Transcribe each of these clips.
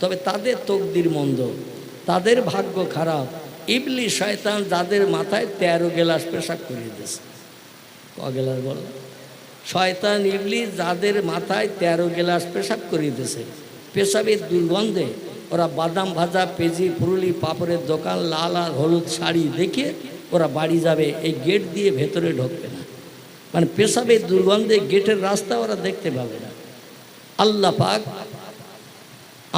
তবে তাদের তকদির মন্দ, তাদের ভাগ্য খারাপ। ইবলিস শয়তান যাদের মাথায় 13 গেলাস পেশাব করিয়ে দিয়েছে। ক গেলাস বল? শয়তান ইবলিস যাদের মাথায় 13 গেলাস পেশাব করিয়ে দিয়েছে। পেশাবের দুর্গন্ধে ওরা বাদাম ভাজা, পেঁজি, পুরুলি, পাপড়ের দোকান, লাল আর হলুদ শাড়ি দেখে ওরা বাড়ি যাবে, এই গেট দিয়ে ভেতরে ঢুকবে না। মানে পেশাবের দুর্গন্ধে গেটের রাস্তা ওরা দেখতে পাবে না। আল্লাহ পাক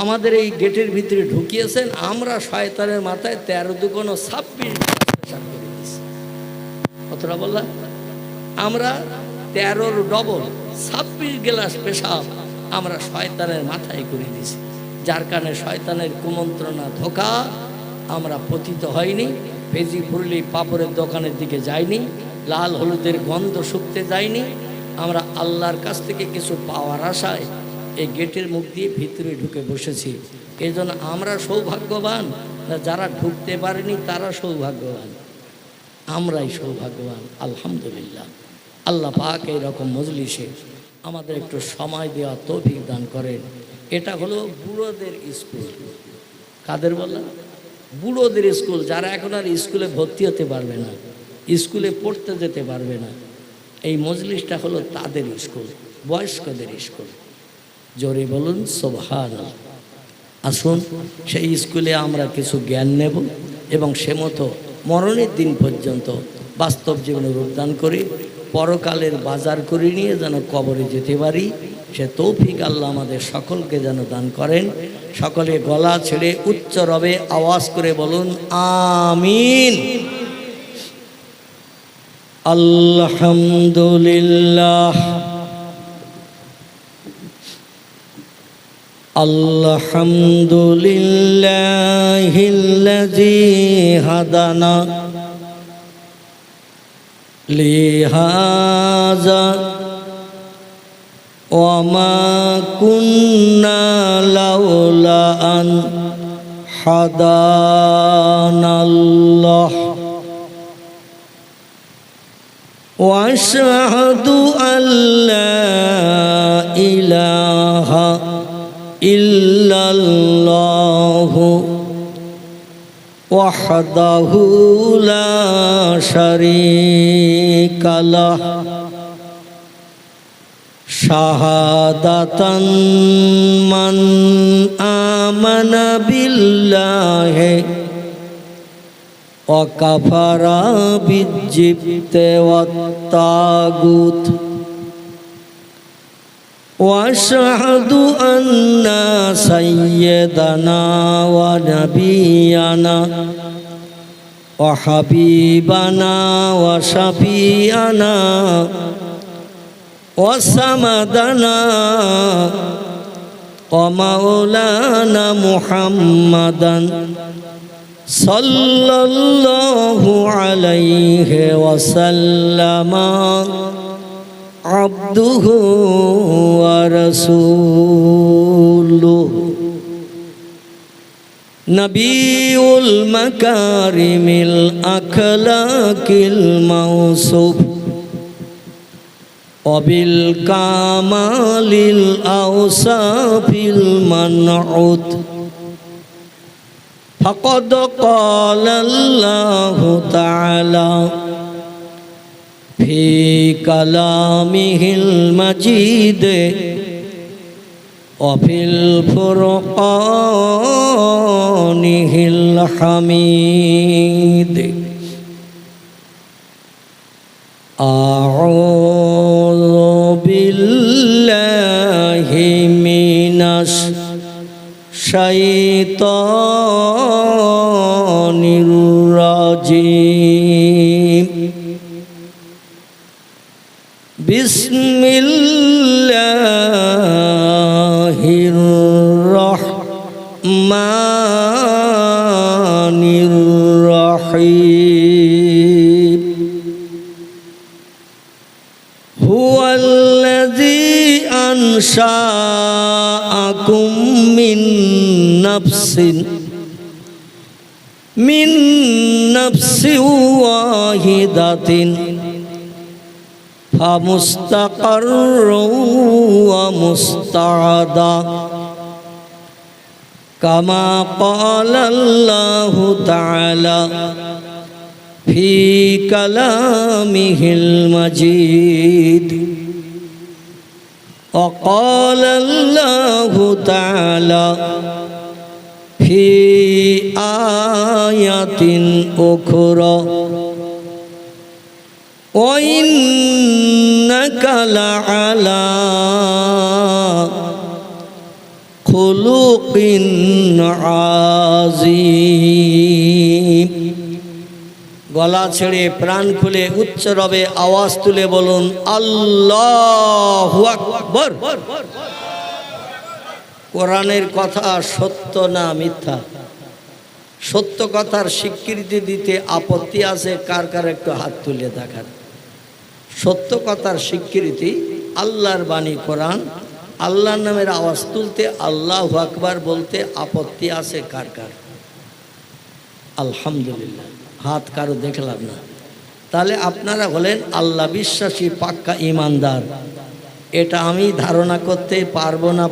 আমাদের এই গেটের ভিতরে ঢুকিয়েছেন, আমরা শয়তানের মাথায় 13 দুগুণ 26 পেশাব করে দিয়েছি। কতটা বললাম? আমরা 13 ডবল 26 গেলাস পেশাব আমরা শয়তানের মাথায় করে দিয়েছি, যার কারণে শয়তানের কুমন্ত্রণা, ধোঁকা আমরা পতিত হয়নি। পেঁজি, পুরুলি, পাপড়ের দোকানের দিকে যাইনি, লাল হলুদের গন্ধ শুকতে যাইনি। আমরা আল্লাহর কাছ থেকে কিছু পাওয়ার আশায় এই গেটের মুখ দিয়ে ভিতরে ঢুকে বসেছি। এই জন্য আমরা সৌভাগ্যবান না, যারা ঢুকতে পারেনি তারা সৌভাগ্যবান, আমরাই সৌভাগ্যবান। আলহামদুলিল্লাহ। আল্লাহ পাক এইরকম মজলিসে আমাদের একটু সময় দেওয়া তৌফিক দান করেন। এটা হলো বুড়োদের স্কুল। কাদের বললাম? বুড়োদের স্কুল, যারা এখন আর স্কুলে ভর্তি হতে পারবে না, স্কুলে পড়তে যেতে পারবে না। এই মজলিসটা হলো তাদের স্কুল, বয়স্কদের স্কুল। জোরে বলুন সুবহানাল্লাহ। আসুন সেই স্কুলে আমরা কিছু জ্ঞান নেব এবং সে মতো মরণের দিন পর্যন্ত বাস্তব জীবনে রূপদান করি, পরকালের বাজার করে নিয়ে যেন কবরে যেতে পারি, সে তৌফিক আল্লাহ আমাদের সকলকে যেন দান করেন। সকলে গলা ছেড়ে উচ্চ রবে আওয়াজ করে বলুন আমিন। আলহামদুলিল্লাহ, আলহামদুলিল্লাহিল্লাযী হাদানা লিহাযা ওয়া মা কুন্না লাউলা আন হাদানাল্লাহ ওয়া আশহাদু আল্লা ইলাহা ইল্লাল্লাহু ওয়াহদাহু লা শারীকা লাহ শাহাদাতান মান আমানা বিল্লাহি ওয়া কাফারা বিজ্জিবতি ওয়াত তাগুত وأشهد أن سيدنا ونبينا وحبيبنا وشفيعنا وسندنا ومولانا محمدا صلى الله عليه وسلم عبده ورسوله نبي المكارم الأخلاق الموصوف وبالكمال الأوصاف المنعوت فقد قال الله تعالى في كلامه المجيد وفي الفرقانه الحميد أعوذ بالله من الشيطان الرجيم بسم الله الرحمن الرحيم هو الذي أنشأكم من نفس واحدة فمستقر ومستودع কামা ক্বালাল্লাহু তাআলা ফি কালামিহিল মাজিদ ওয়া ক্বালাল্লাহু তাআলা ফি আয়াতিন উখরা ওয়া ইন্নাকা লাআলা খুলুকিন আযীম। গলা ছেড়ে প্রাণ খুলে উচ্চ রবে আওয়াজ তুলে বলুন আল্লাহু আকবার। কোরআনের কথা সত্য না মিথ্যা? সত্য কথার স্বীকৃতি দিতে আপত্তি আছে কার কার? একটু হাত তুলে দেখান। সত্য কথার স্বীকৃতি, আল্লাহর বাণী কোরআন, আল্লাহর নামের আওয়াজ তুলতে, আল্লাহু আকবার বলতে আপত্তি আছে কার কার? আলহামদুলিল্লাহ, হাত কারো দেখলাম না। তাহলে আপনারা হলেন আল্লাহ বিশ্বাসী পাক্কা ইমানদার। এটা আমি ধারণা করতে পারবো না?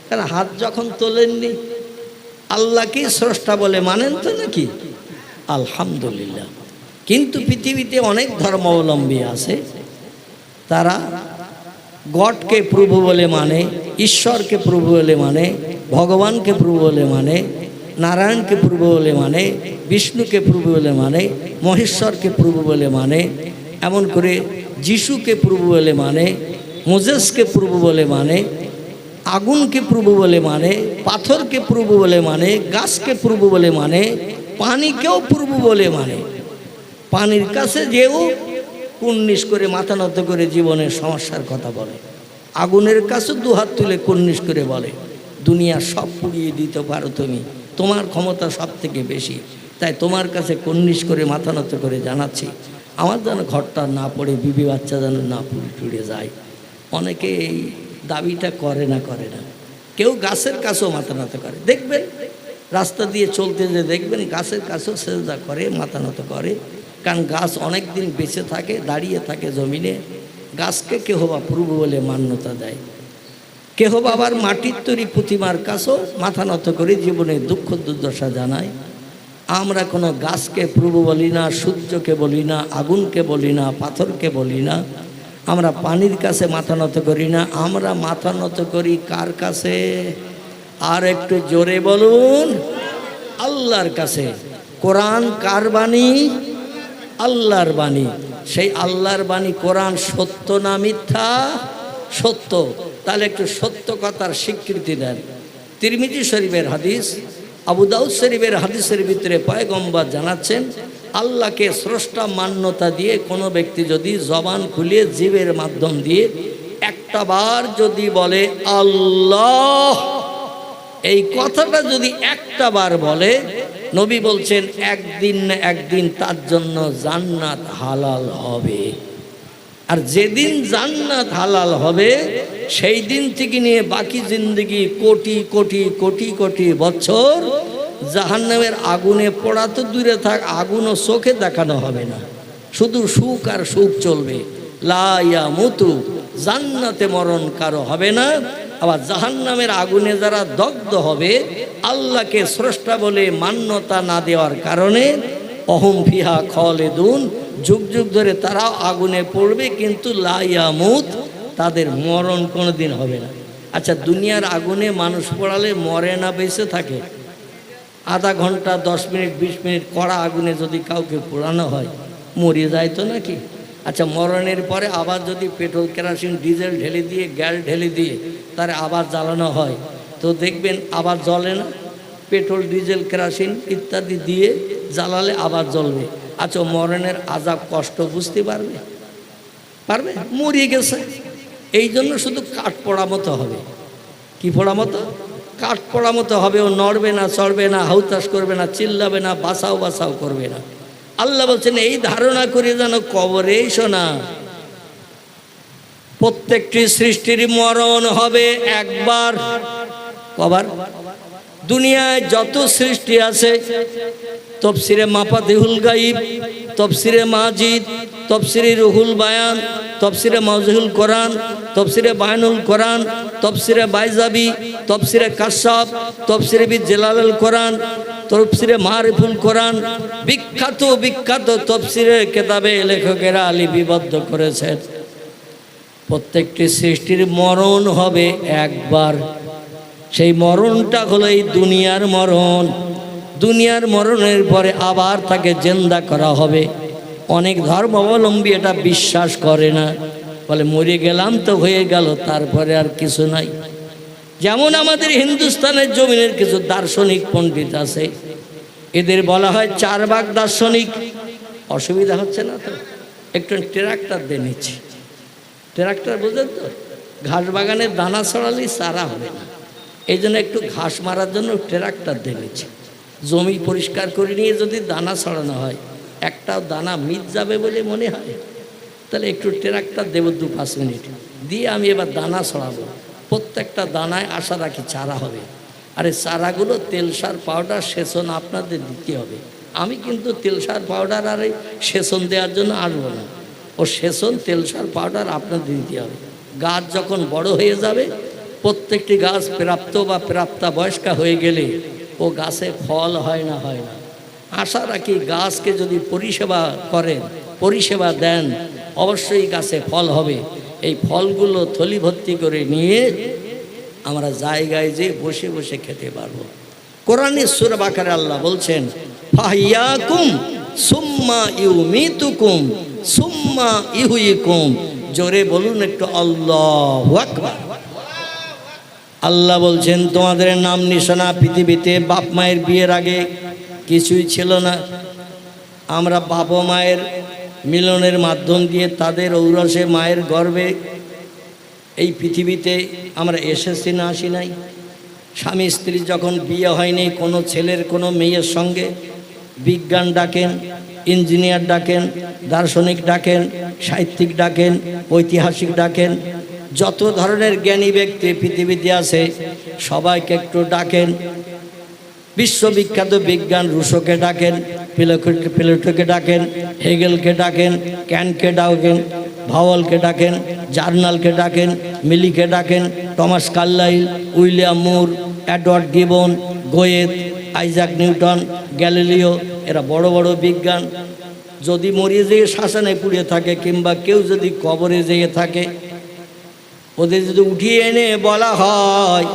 কারণ হাত যখন তোলেননি, আল্লাহকেই স্রষ্টা বলে মানেন তো নাকি? আলহামদুলিল্লাহ। কিন্তু পৃথিবীতে অনেক ধর্মাবলম্বী আছে, তারা গডকে প্রভু বলে মানে, ঈশ্বরকে প্রভু বলে মানে, ভগবানকে প্রভু বলে মানে, নারায়ণকে প্রভু বলে মানে, বিষ্ণুকে প্রভু বলে মানে, মহেশ্বরকে প্রভু বলে মানে, এমন করে যিশুকে প্রভু বলে মানে, মোজেসকে প্রভু বলে মানে, আগুনকে প্রভু বলে মানে, পাথরকে প্রভু বলে মানে, গাছকে প্রভু বলে মানে, পানিকেও প্রভু বলে মানে। পানির কাছে যেও কুর্নিশ করে মাথা নত করে জীবনের সমস্যার কথা বলে, আগুনের কাছে দুহাত তুলে কুর্নিশ করে বলে দুনিয়া সব পুড়িয়ে দিতে পারো তুমি, তোমার ক্ষমতা সব থেকে বেশি, তাই তোমার কাছে কুর্নিশ করে মাথা নত করে জানাচ্ছি আমার যেন ঘরটা না পড়ে, বিবি বাচ্চা যেন না পুড়ে যায়। অনেকে এই দাবিটা করে না। কেউ গাছের কাছেও মাথা নত করে, দেখবেন রাস্তা দিয়ে চলতে যে দেখবেন গাছের কাছেও সেজদা করে, মাথা নত করে। কারণ গাছ অনেক দিন বেঁচে থাকে, দাঁড়িয়ে থাকে জমিনে। গাছকে কেহ বা প্রভু বলে মান্যতা দেয়, কেহ বা আবার মাটির তৈরি প্রতিমার কাছেও মাথা নত করে জীবনে দুঃখ দুর্দশা জানায়। আমরা কোনো গাছকে প্রভু বলি না, সূর্যকে বলি না, আগুনকে বলি না, পাথরকে বলি না, আমরা পানির কাছে মাথা নত করি না। আমরা মাথা নত করি কার কাছে? আর একটু জোরে বলুন, আল্লাহর কাছে। কোরআন কার বাণী? আল্লাহর বাণী। সেই আল্লাহর বাণী কোরআন সত্য না মিথ্যা? সত্য। তাহলে একটু সত্য কথার স্বীকৃতি দেন। তিরমিজি শরীফের হাদিস, আবু দাউদ শরীফের হাদিসের ভিতরে পয়গম্বর জানাচ্ছেন, আল্লাহকে স্রষ্টা মান্যতা দিয়ে কোনো ব্যক্তি যদি জবান খুলিয়ে জিভের মাধ্যম দিয়ে একটা বার যদি বলে আল্লাহ, এই কথাটা যদি একটা বার বলে, নবী বলছেন একদিন না একদিন তার জন্য জান্নাত হালাল হবে। আর যেদিন জান্নাত হালাল হবে সেই দিন থেকে নিয়ে বাকি জিন্দগি কোটি কোটি কোটি কোটি বছর জাহান্নামের আগুনে পোড়া তো দূরে থাক, আগুনও চোখে দেখানো হবে না, শুধু সুখ আর সুখ চলবে। লা ইয়ামুতু, জান্নাতে মরণ কারো হবে না। আবার জাহান্নামের আগুনে যারা দগ্ধ হবে, আল্লাহকে স্রষ্টা বলে মান্যতা না দেওয়ার কারণে অহম ফিহা খালিদুন, যুগ যুগ ধরে তারাও আগুনে পড়বে, কিন্তু লা ইয়ামুত, তাদের মরণ কোনোদিন হবে না। আচ্ছা, দুনিয়ার আগুনে মানুষ পড়ালে মরে না বেঁচে থাকে? আধা ঘন্টা 10 মিনিট 20 মিনিট কড়া আগুনে যদি কাউকে পোড়ানো হয় মরে যায় তো নাকি? আচ্ছা, মরণের পরে আবার যদি পেট্রোল কেরোসিন ডিজেল ঢেলে দিয়ে গ্যাস ঢেলে দিয়ে তারে আবার জ্বালানো হয় তো দেখবেন আবার জ্বলে না? পেট্রোল ডিজেল কেরোসিন ইত্যাদি দিয়ে জ্বালালে আবার জ্বলবে। আচ্ছা, মরণের আযাব কষ্ট বুঝতে পারবে? মরিয়ে গেছে, এই জন্য শুধু কাঠ পোড়া মতো হবে। কি পোড়া মতো? কাঠ পোড়া মতো হবে। ও নড়বে না, চড়বে না, হাউতাস করবে না, চিল্লাবে না, বাঁচাও করবে না। আল্লাহ বলছেন এই ধারণা করে যেন কবরে এসো না। প্রত্যেকটি সৃষ্টির মরণ হবে একবার। কবার? দুনিয়ায় যত সৃষ্টি আছে, তফসিরে মাফাতিহুল গাইব, তফসিরে মাজিদ, তফসিরে রুহুল বায়ান, তফসিরে মাওজুহুল কোরআন, তফসিরে বায়ানুল কোরআন, তফসিরে বাইজাবি, তফসিরে কাশাফ, তফসিরে বি জালালুল কোরআন, তফসিরে মারিফুল কোরআন, বিখ্যাত বিখ্যাত তফসিরের কিতাবে লেখকেরা লিপিবদ্ধ করেছেন। প্রত্যেকটি সৃষ্টির মরণ হবে একবার। সেই মরণটা হলো এই দুনিয়ার মরণ। দুনিয়ার মরণের পরে আবার তাকে জিন্দা করা হবে। অনেক ধর্মাবলম্বী এটা বিশ্বাস করে না, বলে মরে গেলাম তো হয়ে গেল, তারপরে আর কিছু নাই। যেমন আমাদের হিন্দুস্তানের জমিনের কিছু দার্শনিক পণ্ডিত আছে, এদের বলা হয় 4 ভাগ দার্শনিক। অসুবিধা হচ্ছে না তো? একটু ট্রাক্টর দিয়ে নিচ্ছি। ট্রাক্টর বুঝলেন তো, ঘাস বাগানে দানা ছড়ালেই চারা হবে না, এই জন্য একটু ঘাস মারার জন্য ট্রাক্টর দিয়ে নিচ্ছি। জমি পরিষ্কার করে নিয়ে যদি দানা ছড়ানো হয়, একটাও দানা মিট যাবে বলে মনে হয়, তাহলে একটু ট্রাক্টর দেবো 2-5 মিনিট দিয়ে আমি এবার দানা ছড়াবো। প্রত্যেকটা দানায় আশা রাখি চারা হবে। আর এই চারাগুলো তেল সার পাউডার সেচন আপনাদের দিতে হবে। আমি কিন্তু তেল সার পাউডার আর এই সেচন দেওয়ার জন্য আসবো না। ও সেচন তেল সার পাউডার আপনাদের দিতে হবে। গাছ যখন বড় হয়ে যাবে, প্রত্যেকটি গাছ প্রাপ্ত বা প্রাপ্তা বয়স্কা হয়ে গেলে ও গাছে ফল হয় না হয় না। আশা রাখি গাছকে যদি পরিষেবা করেন, পরিষেবা দেন, অবশ্যই গাছে ফল হবে। এই ফলগুলো থলি ভর্তি করে নিয়ে আমরা জায়গায় যে বসে বসে খেতে পারবো। কোরআনের সূরা বাকারায় আল্লাহ বলছেন, ফাহিয়াকুম সুম্মা ইউমিতুকুম সুম্মা ইহয়িকুম। জোরে বলুন একটু আল্লাহু আকবার। আল্লাহ বলছেন, তোমাদের নাম নিশানা পৃথিবীতে বাপ মায়ের বিয়ের আগে কিছুই ছিল না। আমরা বাবা মায়ের মিলনের মাধ্যম দিয়ে তাদের ঔরসে মায়ের গর্ভে এই পৃথিবীতে আমরা এসেছি না আসি নাই। স্বামী স্ত্রী যখন বিয়ে হয়নি, কোনো ছেলের কোনো মেয়ের সঙ্গে বিজ্ঞান ডাকেন, ইঞ্জিনিয়ার ডাকেন, দার্শনিক ডাকেন, সাহিত্যিক ডাকেন, ঐতিহাসিক ডাকেন, যত ধরনের জ্ঞানী ব্যক্তি পৃথিবীতে আছে সবাইকে একটু ডাকেন। বিশ্ববিখ্যাত বিজ্ঞান রুশোকে ডাকেন, প্লেটোকে ডাকেন, হেগেলকে ডাকেন, ক্যান্টকে ডাকেন, ভাওয়ালকে ডাকেন, জার্নালকে ডাকেন, মিলিকে ডাকেন, Thomas Carlyle, William Moore, Edward Gibbon, Goethe, Isaac Newton, Galileo. এরা বড় বড় বিজ্ঞান। যদি মরিয়ে যেয়ে শ্মশানে পুড়ে থাকে কিংবা কেউ যদি কবরে যেয়ে থাকে, ওদের যদি উঠিয়ে এনে বলা হয়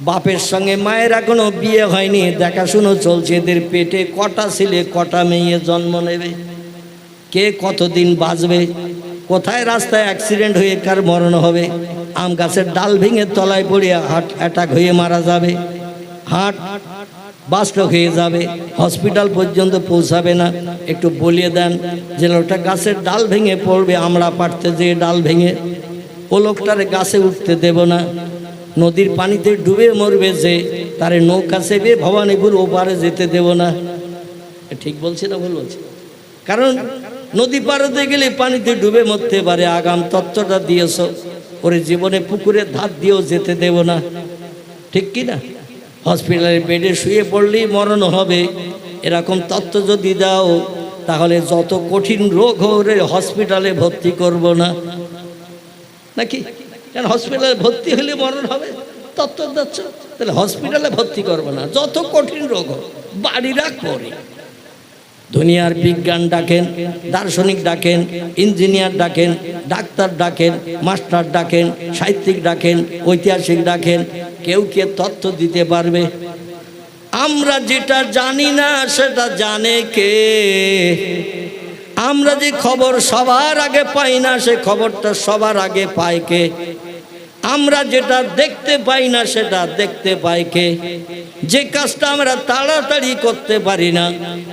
বাপের সঙ্গে মায়ের এখনো বিয়ে হয়নি, দেখাশুনো চলছে, এদের পেটে কটা ছেলে কটা মেয়ে জন্ম নেবে, কে কতদিন বাঁচবে, কোথায় রাস্তায় অ্যাক্সিডেন্ট হয়ে কার মরণ হবে, আম গাছের ডাল ভেঙে তলায় পড়ে হার্ট অ্যাটাক হয়ে মারা যাবে, হার্ট বাস্টক হয়ে যাবে, হসপিটাল পর্যন্ত পৌঁছাবে না। একটু বলিয়ে দেন যে লোকটা গাছের ডাল ভেঙে পড়বে, আমরা পারতে যে ডাল ভেঙে, ও লোকটারে গাছে উঠতে দেব না। নদীর পানিতে ডুবে মরবে যে, তারে নৌকা চেপে ভবানীপুর ওপারে যেতে দেব না। ঠিক বলছি না ভুল বলছি? কারণ নদী পারতে গেলে পানিতে ডুবে মরতে পারে। আগাম তত্ত্বটা দিয়েছ, ওরে জীবনে পুকুরের ধার দিয়েও যেতে দেব না। ঠিক কি না? হসপিটালের বেডে শুয়ে পড়লেই মরণ হবে, এরকম তত্ত্ব যদি দাও, তাহলে যত কঠিন রোগ হলে হসপিটালে ভর্তি করব না, নাকি? কারণ হসপিটালে ভর্তি হলে মরণ হবে, তত্ত্ব দিচ্ছ, তাহলে হসপিটালে ভর্তি করবো না। যত কঠিন রোগ হোক বাড়ি রাখ পরে। দুনিয়ার বিজ্ঞান ডাকেন, দার্শনিক ডাকেন, ইঞ্জিনিয়ার ডাকেন, ডাক্তার ডাকেন, মাস্টার ডাকেন, সাহিত্যিক ডাকেন, ঐতিহাসিক ডাকেন, কেউ কে তথ্য দিতে পারবে? আমরা যেটা জানি না সেটা জানে কে? আমরা যে খবর সবার আগে পাই না, সে খবরটা সবার আগে পায় কে? আমরা যেটা দেখতে পাই না সেটা দেখতে পায় কে? যে কাজটা আমরা তাড়াতাড়ি করতে পারি না,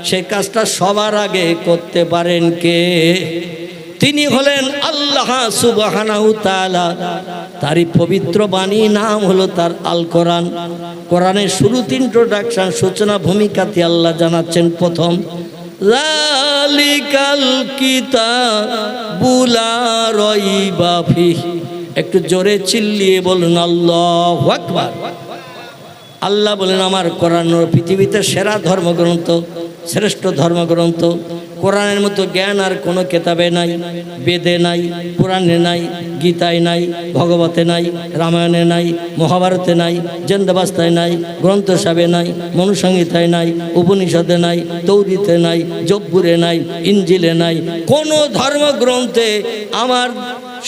সে কাজটা সবার আগে করতে পারেন কে? তিনি হলেন আল্লাহ সুবহানাহু তাআলা। তারই পবিত্র বাণী নাম হলো তার আল কোরআন। কোরআনের শুরুতে ইন্ট্রোডাকশন, সূচনা ভূমিকাতে আল্লাহ জানাচ্ছেন প্রথম, যালিকাল কিতাবু লা রাইবা ফিহি। একটু জোরে চিল্লিয়ে বলুন আল্লাহু আকবার। আল্লাহ বলেন, আমার কোরআন পৃথিবীতে সেরা ধর্মগ্রন্থ, শ্রেষ্ঠ ধর্মগ্রন্থ। কোরআনের মতো জ্ঞান আর কোনো কেতাবে নাই, বেদে নাই, পুরাণে নাই, গীতায় নাই, ভগবতে নাই, রামায়ণে নাই, মহাভারতে নাই, জেন্দাবাস্তায় নাই, গ্রন্থ সাবে নাই, মনুসংহিতায় নাই, উপনিষদে নাই, তৌরিতে নাই, জব্বুরে নাই, ইঞ্জিলে নাই, কোনো ধর্মগ্রন্থে আমার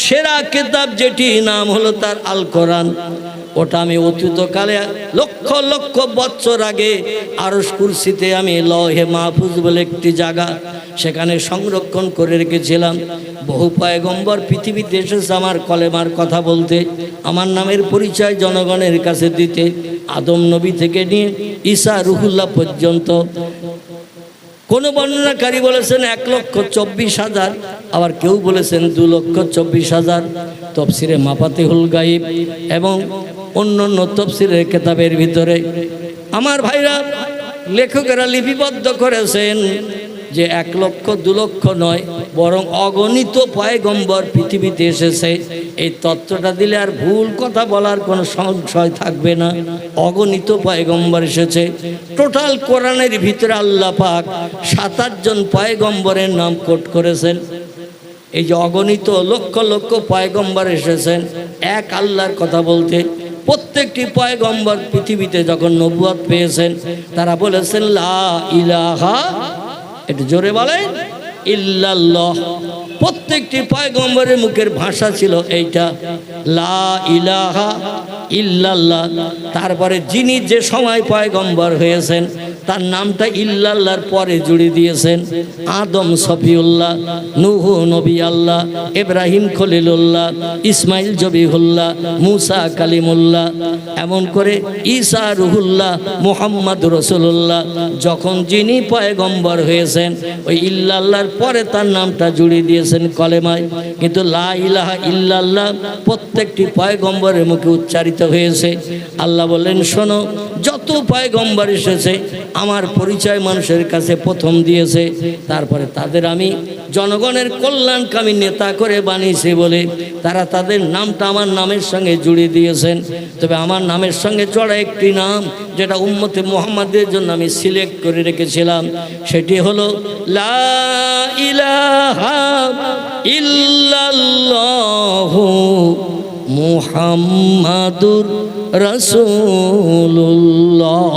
সেরা কিতাব যেটি নাম হলো তার আল কোরআন, ওটা আমি অতীতকালে লক্ষ লক্ষ বছর আগে আরশ কুরসিতে আমি লৌহে মাহফুজ বলে একটি জায়গা সেখানে সংরক্ষণ করে রেখেছিলাম। বহু পয়গম্বর পৃথিবীতে এসেছে আমার কলেমার কথা বলতে, আমার নামের পরিচয় জনগণের কাছে দিতে। আদম নবী থেকে নিয়ে ঈসা রুহুল্লাহ পর্যন্ত। কোন বর্ণনাকারী বলেছেন 1,24,000, আবার কেউ বলেছেন 2,24,000। তফসিরে মাফাতিহুল গায়ব এবং অন্যান্য তফসিরের কিতাবের ভিতরে আমার ভাইরা লেখকেরা লিপিবদ্ধ করেছেন যে 1 লক্ষ 2 লক্ষ নয়, বরং অগণিত পয়গম্বর পৃথিবীতে এসেছে। এই তত্ত্বটা দিলে আর ভুল কথা বলার কোনো সংশয় থাকবে না। অগণিত পয়গম্বর এসেছে। টোটাল কোরআনের ভিতরে আল্লাহ পাক 27 জন পয়গম্বরের নাম কোট করেছেন। এই যে অগণিত লক্ষ লক্ষ পয়গম্বর এসেছেন এক আল্লাহর কথা বলতে। প্রত্যেকটি পয়গম্বর পৃথিবীতে যখন নবুয়ত পেয়েছেন তারা বলেছেন লা ইলাহা, একটু জোরে বলেন, ইল্লাল্লাহ। প্রত্যেকটি পয়গম্বরের মুখের ভাষা ছিল এইটা, লা ইলাহা ইল্লাল্লাহ। তারপরে যিনি যে সময় পয়গম্বর হয়েছেন তার নামটা ইল্লাল্লাহর পরে জুড়ে দিয়েছেন। আদম সফিউল্লাহ, নূহ নবী আল্লাহ, ইব্রাহিম খলিলুল্লাহ, ইসমাইল জবিহুল্লাহ, মুসা কালিমুল্লাহ, এমন করে ঈসা রুহুল্লাহ, মুহাম্মদ রাসূলুল্লাহ। যখন যিনি পয়গম্বর হয়েছেন ওই ইল্লাল্লাহর পরে তার নামটা জুড়ে দিয়েছেন কলেমায়। কিন্তু লা ইলাহা ইল্লাল্লাহ প্রত্যেকটি পয়গম্বরের মুখে উচ্চারিত হয়েছে। আল্লাহ বললেন, শোনো, যত পয়গম্বর এসেছে আমার পরিচয় মানুষের কাছে প্রথম দিয়েছে, তারপরে তাদের আমি জনগণের কল্যাণকামী নেতা করে বানিয়েছি বলে তারা তাদের নামটা আমার নামের সঙ্গে জুড়ে দিয়েছেন। তবে আমার নামের সঙ্গে জড়া একটি নাম যেটা উম্মতে মুহাম্মাদের জন্য আমি সিলেক্ট করে রেখেছিলাম, সেটি হলো লা ইলাহা ইল্লাল্লাহু মুহাম্মাদুর রাসূলুল্লাহ।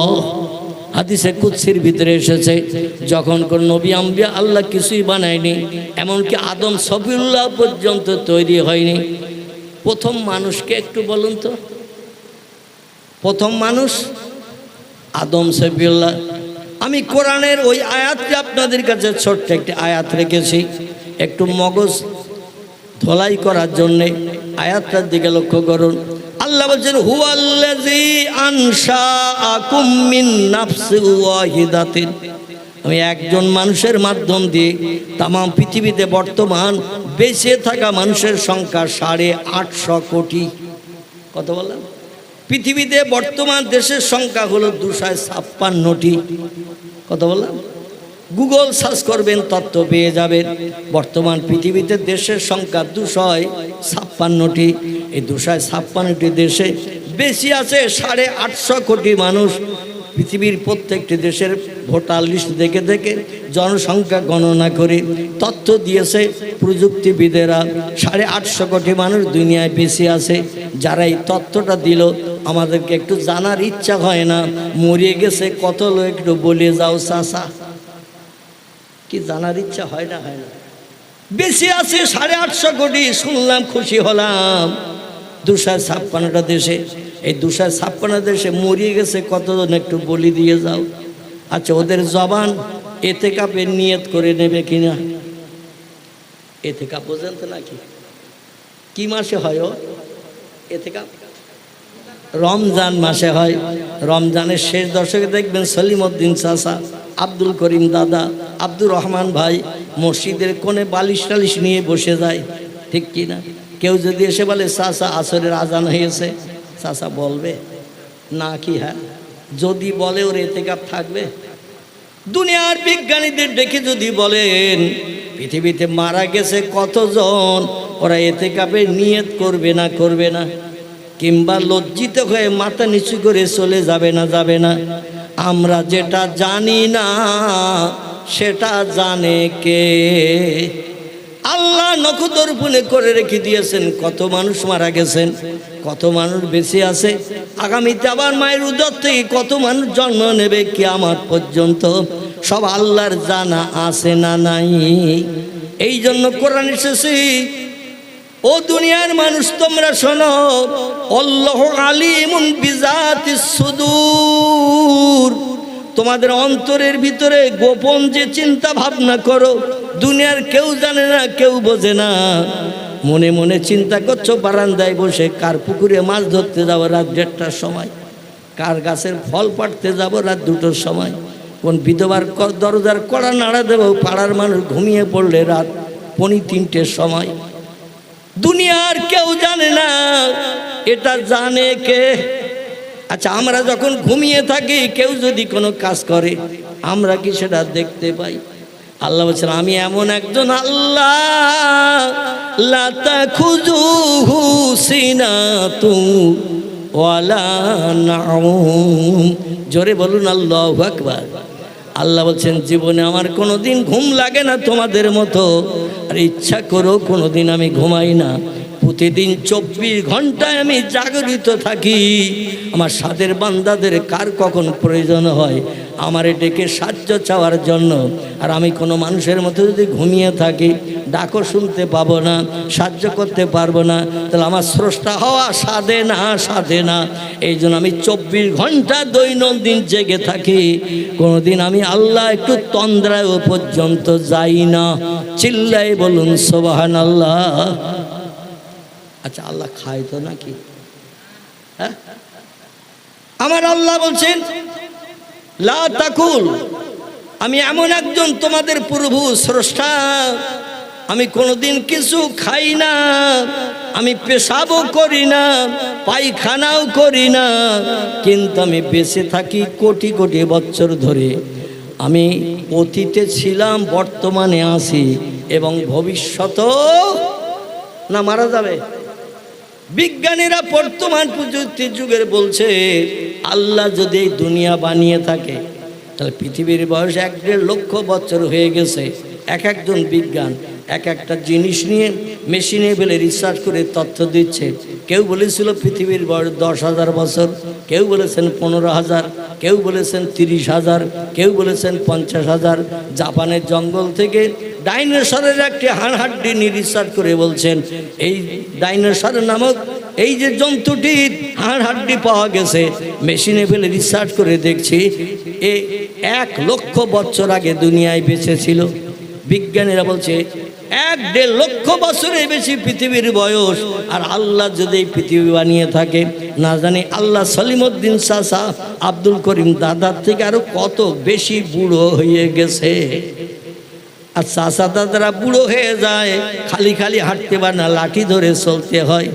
হাদিসে কুদসির ভিতরে এসেছে, যখন কোন নবী আম্বিয়া আল্লাহ কিছুই বানায়নি, এমনকি আদম সফিউল্লাহ পর্যন্ত তৈরি হয়নি। প্রথম মানুষকে একটু বলুন তো, প্রথম মানুষ আদম সফিউল্লাহ। আমি কোরআনের ওই আয়াতটি আপনাদের কাছে ছোট্ট একটি আয়াত রেখেছি, একটু মগজ ধোলাই করার জন্যে। আয়াতটার দিকে লক্ষ্য করুন। আল্লাহ বলছেন, হুয়াল্লাযী আনশাআকুম মিন নাফসিন ওয়াহিদাতিন। আমি একজন মানুষের মাধ্যম দিয়ে তাম পৃথিবীতে বর্তমান বেঁচে থাকা মানুষের সংখ্যা 850 কোটি। কত বললাম? পৃথিবীতে বর্তমান দেশের সংখ্যা হলো 256টি। কত বললাম? গুগল সার্চ করবেন, তথ্য পেয়ে যাবেন। বর্তমান পৃথিবীতে দেশের সংখ্যা 256টি। এই 256টি দেশে বেশি আছে 850 কোটি মানুষ। পৃথিবীর প্রত্যেকটি দেশের ভোটার লিস্ট দেখে দেখে জনসংখ্যা গণনা করে তথ্য দিয়েছে প্রযুক্তিবিদেরা। 850 কোটি মানুষ দুনিয়ায় বেশি আছে। যারা এই তথ্যটা দিল আমাদেরকে একটু জানার ইচ্ছা হয় না, মরিয়ে গেছে কত লোক, একটু বলে যাও চাচা, কি জানার ইচ্ছা হয় না? হয় না? বেশি আছে 850 কোটি, শুনলাম খুশি হলাম। 256টা দেশে, এই 256 দেশে মরিয়ে গেছে কতজন, একটু বলি দিয়ে যাও। আচ্ছা, ওদের জবান এতেকাপের নিয়ত করে নেবে কিনা? এতেকাপ বোঝেন তো নাকি? কি মাসে হয় ও এতেকাপ? রমজান মাসে হয়। রমজানের শেষ দশকে দেখবেন সলিমউদ্দিন চাচা, আব্দুল করিম দাদা, আব্দুর রহমান ভাই মসজিদের কোণে বালিশ টালিশ নিয়ে বসে যায়, ঠিক কি না? কেউ যদি এসে বলে চাচা আসরের আজান হয়েছে, চাচা বলবে না কি? হ্যাঁ, যদি বলে ওর এতেকাপ থাকবে? দুনিয়ার বিজ্ঞানীদের ডেকে যদি বলেন পৃথিবীতে মারা গেছে কতজন, ওরা এতেকাপের নিয়ত করবে না? করবে না? কিংবা লজ্জিত হয়ে মাথা নিচু করে চলে যাবে না? যাবে না? আমরা যেটা জানি না সেটা জানে কে? আল্লাহ নখদর্পণে করে রেখে দিয়েছেন কত মানুষ মারা গেছেন, কত মানুষ বেঁচে আছে, আগামীতে আবার মায়ের উদর থেকে কত মানুষ জন্ম নেবে কিয়ামত পর্যন্ত, সব আল্লাহর জানা আছে না নাই? এই জন্য কোরআন এসেছে, ও দুনিয়ার মানুষ তোমরা শোনো, আল্লাহু আলিমুন বিজাতিস সুদূর, তোমাদের অন্তরের ভিতরে গোপন যে চিন্তা ভাবনা করো দুনিয়ার কেউ জানে না, কেউ বোঝে না। মনে মনে চিন্তা করছো বারান্দায় বসে কার পুকুরে মাছ ধরতে যাবো রাত 1:30টার সময়, কার গাছের ফল পাড়তে যাবো রাত 2টোর সময়, কোন বিধবার দরজার কড়া নাড়া দেবো পাড়ার মানুষ ঘুমিয়ে পড়লে রাত 2:45-টের সময়। দুনিয়ার কেউ জানে না, এটা জানে কে? আচ্ছা, আমরা যখন ঘুমিয়ে থাকি কেউ যদি কোনো কাজ করে আমরা কি সেটা দেখতে পাই? আল্লাহ বলছেন, আমি এমন একজন আল্লাহ, লা তাখুযুহু সিনাতুন ওয়ালা নাউম। জোরে বলুন আল্লাহু আকবার। আল্লাহ বলছেন, জীবনে আমার কোনোদিন ঘুম লাগে না তোমাদের মতো, আর ইচ্ছা করেও কোনোদিন আমি ঘুমাই না। প্রতিদিন 24 ঘন্টায় আমি জাগরিত থাকি। আমার সাদের বান্দাদের কার কখন প্রয়োজন হয় আমারে ডেকে সাহায্য চাওয়ার জন্য, আর আমি কোনো মানুষের মতো যদি ঘুমিয়ে থাকি, ডাকও শুনতে পাবো না, সাহায্য করতে পারবো না, তাহলে আমার স্রষ্টা হওয়া সাধে না, সাধে না। এই জন্য আমি 24 ঘন্টা দৈনন্দিন জেগে থাকি। কোনোদিন আমি আল্লাহ একটু তন্দ্রায় পর্যন্ত যাই না। চিল্লাই বলুন সুবহানাল্লাহ। আচ্ছা, আল্লাহ খায় তো নাকি? হ্যাঁ, আমার আল্লাহ বলছেন, লা তাকুল, আমি এমন একজন তোমাদের প্রভু স্রষ্টা, আমি কোনোদিন কিছু খাই না, আমি পেশাবও করি না, পায়খানাও করি না, কিন্তু আমি বেঁচে থাকি কোটি কোটি বছর ধরে। আমি অতীতে ছিলাম, বর্তমানে আছি এবং ভবিষ্যতেও না মারা যাবে। বিজ্ঞানীরা বর্তমান প্রযুক্তির যুগের বলছে, আল্লাহ যদি এই দুনিয়া বানিয়ে থাকে তাহলে পৃথিবীর বয়স 1.5 লক্ষ বছর হয়ে গেছে। এক একজন বিজ্ঞান এক একটা জিনিস নিয়ে মেশিনে ফেলে রিসার্চ করে তথ্য দিচ্ছে। কেউ বলেছিল পৃথিবীর বয়স 10,000 বছর, কেউ বলেছেন 15,000, কেউ বলেছেন 30,000, কেউ বলেছেন 50,000। জাপানের জঙ্গল থেকে ডাইনোসরের একটি হাড়হাড্ডি নিয়ে রিসার্চ করে বলছেন, এই ডাইনোসর নামক এই যে জন্তুটির হাড়হাড্ডি পাওয়া গেছে, মেশিনে ফেলে রিসার্চ করে দেখছি 1 লক্ষ বছর আগে দুনিয়ায় বেঁচে ছিল। বিজ্ঞানীরা বলছে 1.5 লক্ষ বছরের বেশি পৃথিবীর বয়স। আর আল্লাহ যদি এই পৃথিবী বানিয়ে থাকে, না জানি আল্লাহ সলিমউদ্দিন চাচা আব্দুল করিম দাদার থেকে আরো কত বেশি বুড়ো হয়ে গেছে। আর চাচা দাদারা বুড়ো হয়ে যায়, খালি খালি হাঁটতে পারে না, লাঠি ধরে চলতে হয়।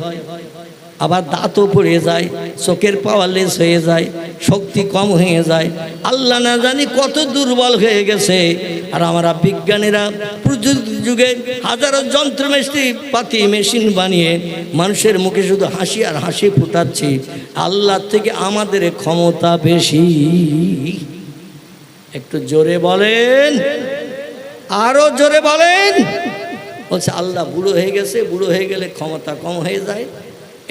আবার দাঁতও পড়ে যায়, চোখের পাওয়ার লেস হয়ে যায়, শক্তি কম হয়ে যায়, আল্লাহ না জানি কত দুর্বল হয়ে গেছে। আর আমরা বিজ্ঞানীরা প্রযুক্তি যুগে হাজারো যন্ত্রমেশিন পাতি মেশিন বানিয়ে মানুষের মুখে শুধু হাসি আর হাসি ফুটাচ্ছি। আল্লাহ থেকে আমাদের ক্ষমতা বেশি। একটু জোরে বলেন, আরো জোরে বলেন। বলছে আল্লাহ বুড়ো হয়ে গেছে, বুড়ো হয়ে গেলে ক্ষমতা কম হয়ে যায়,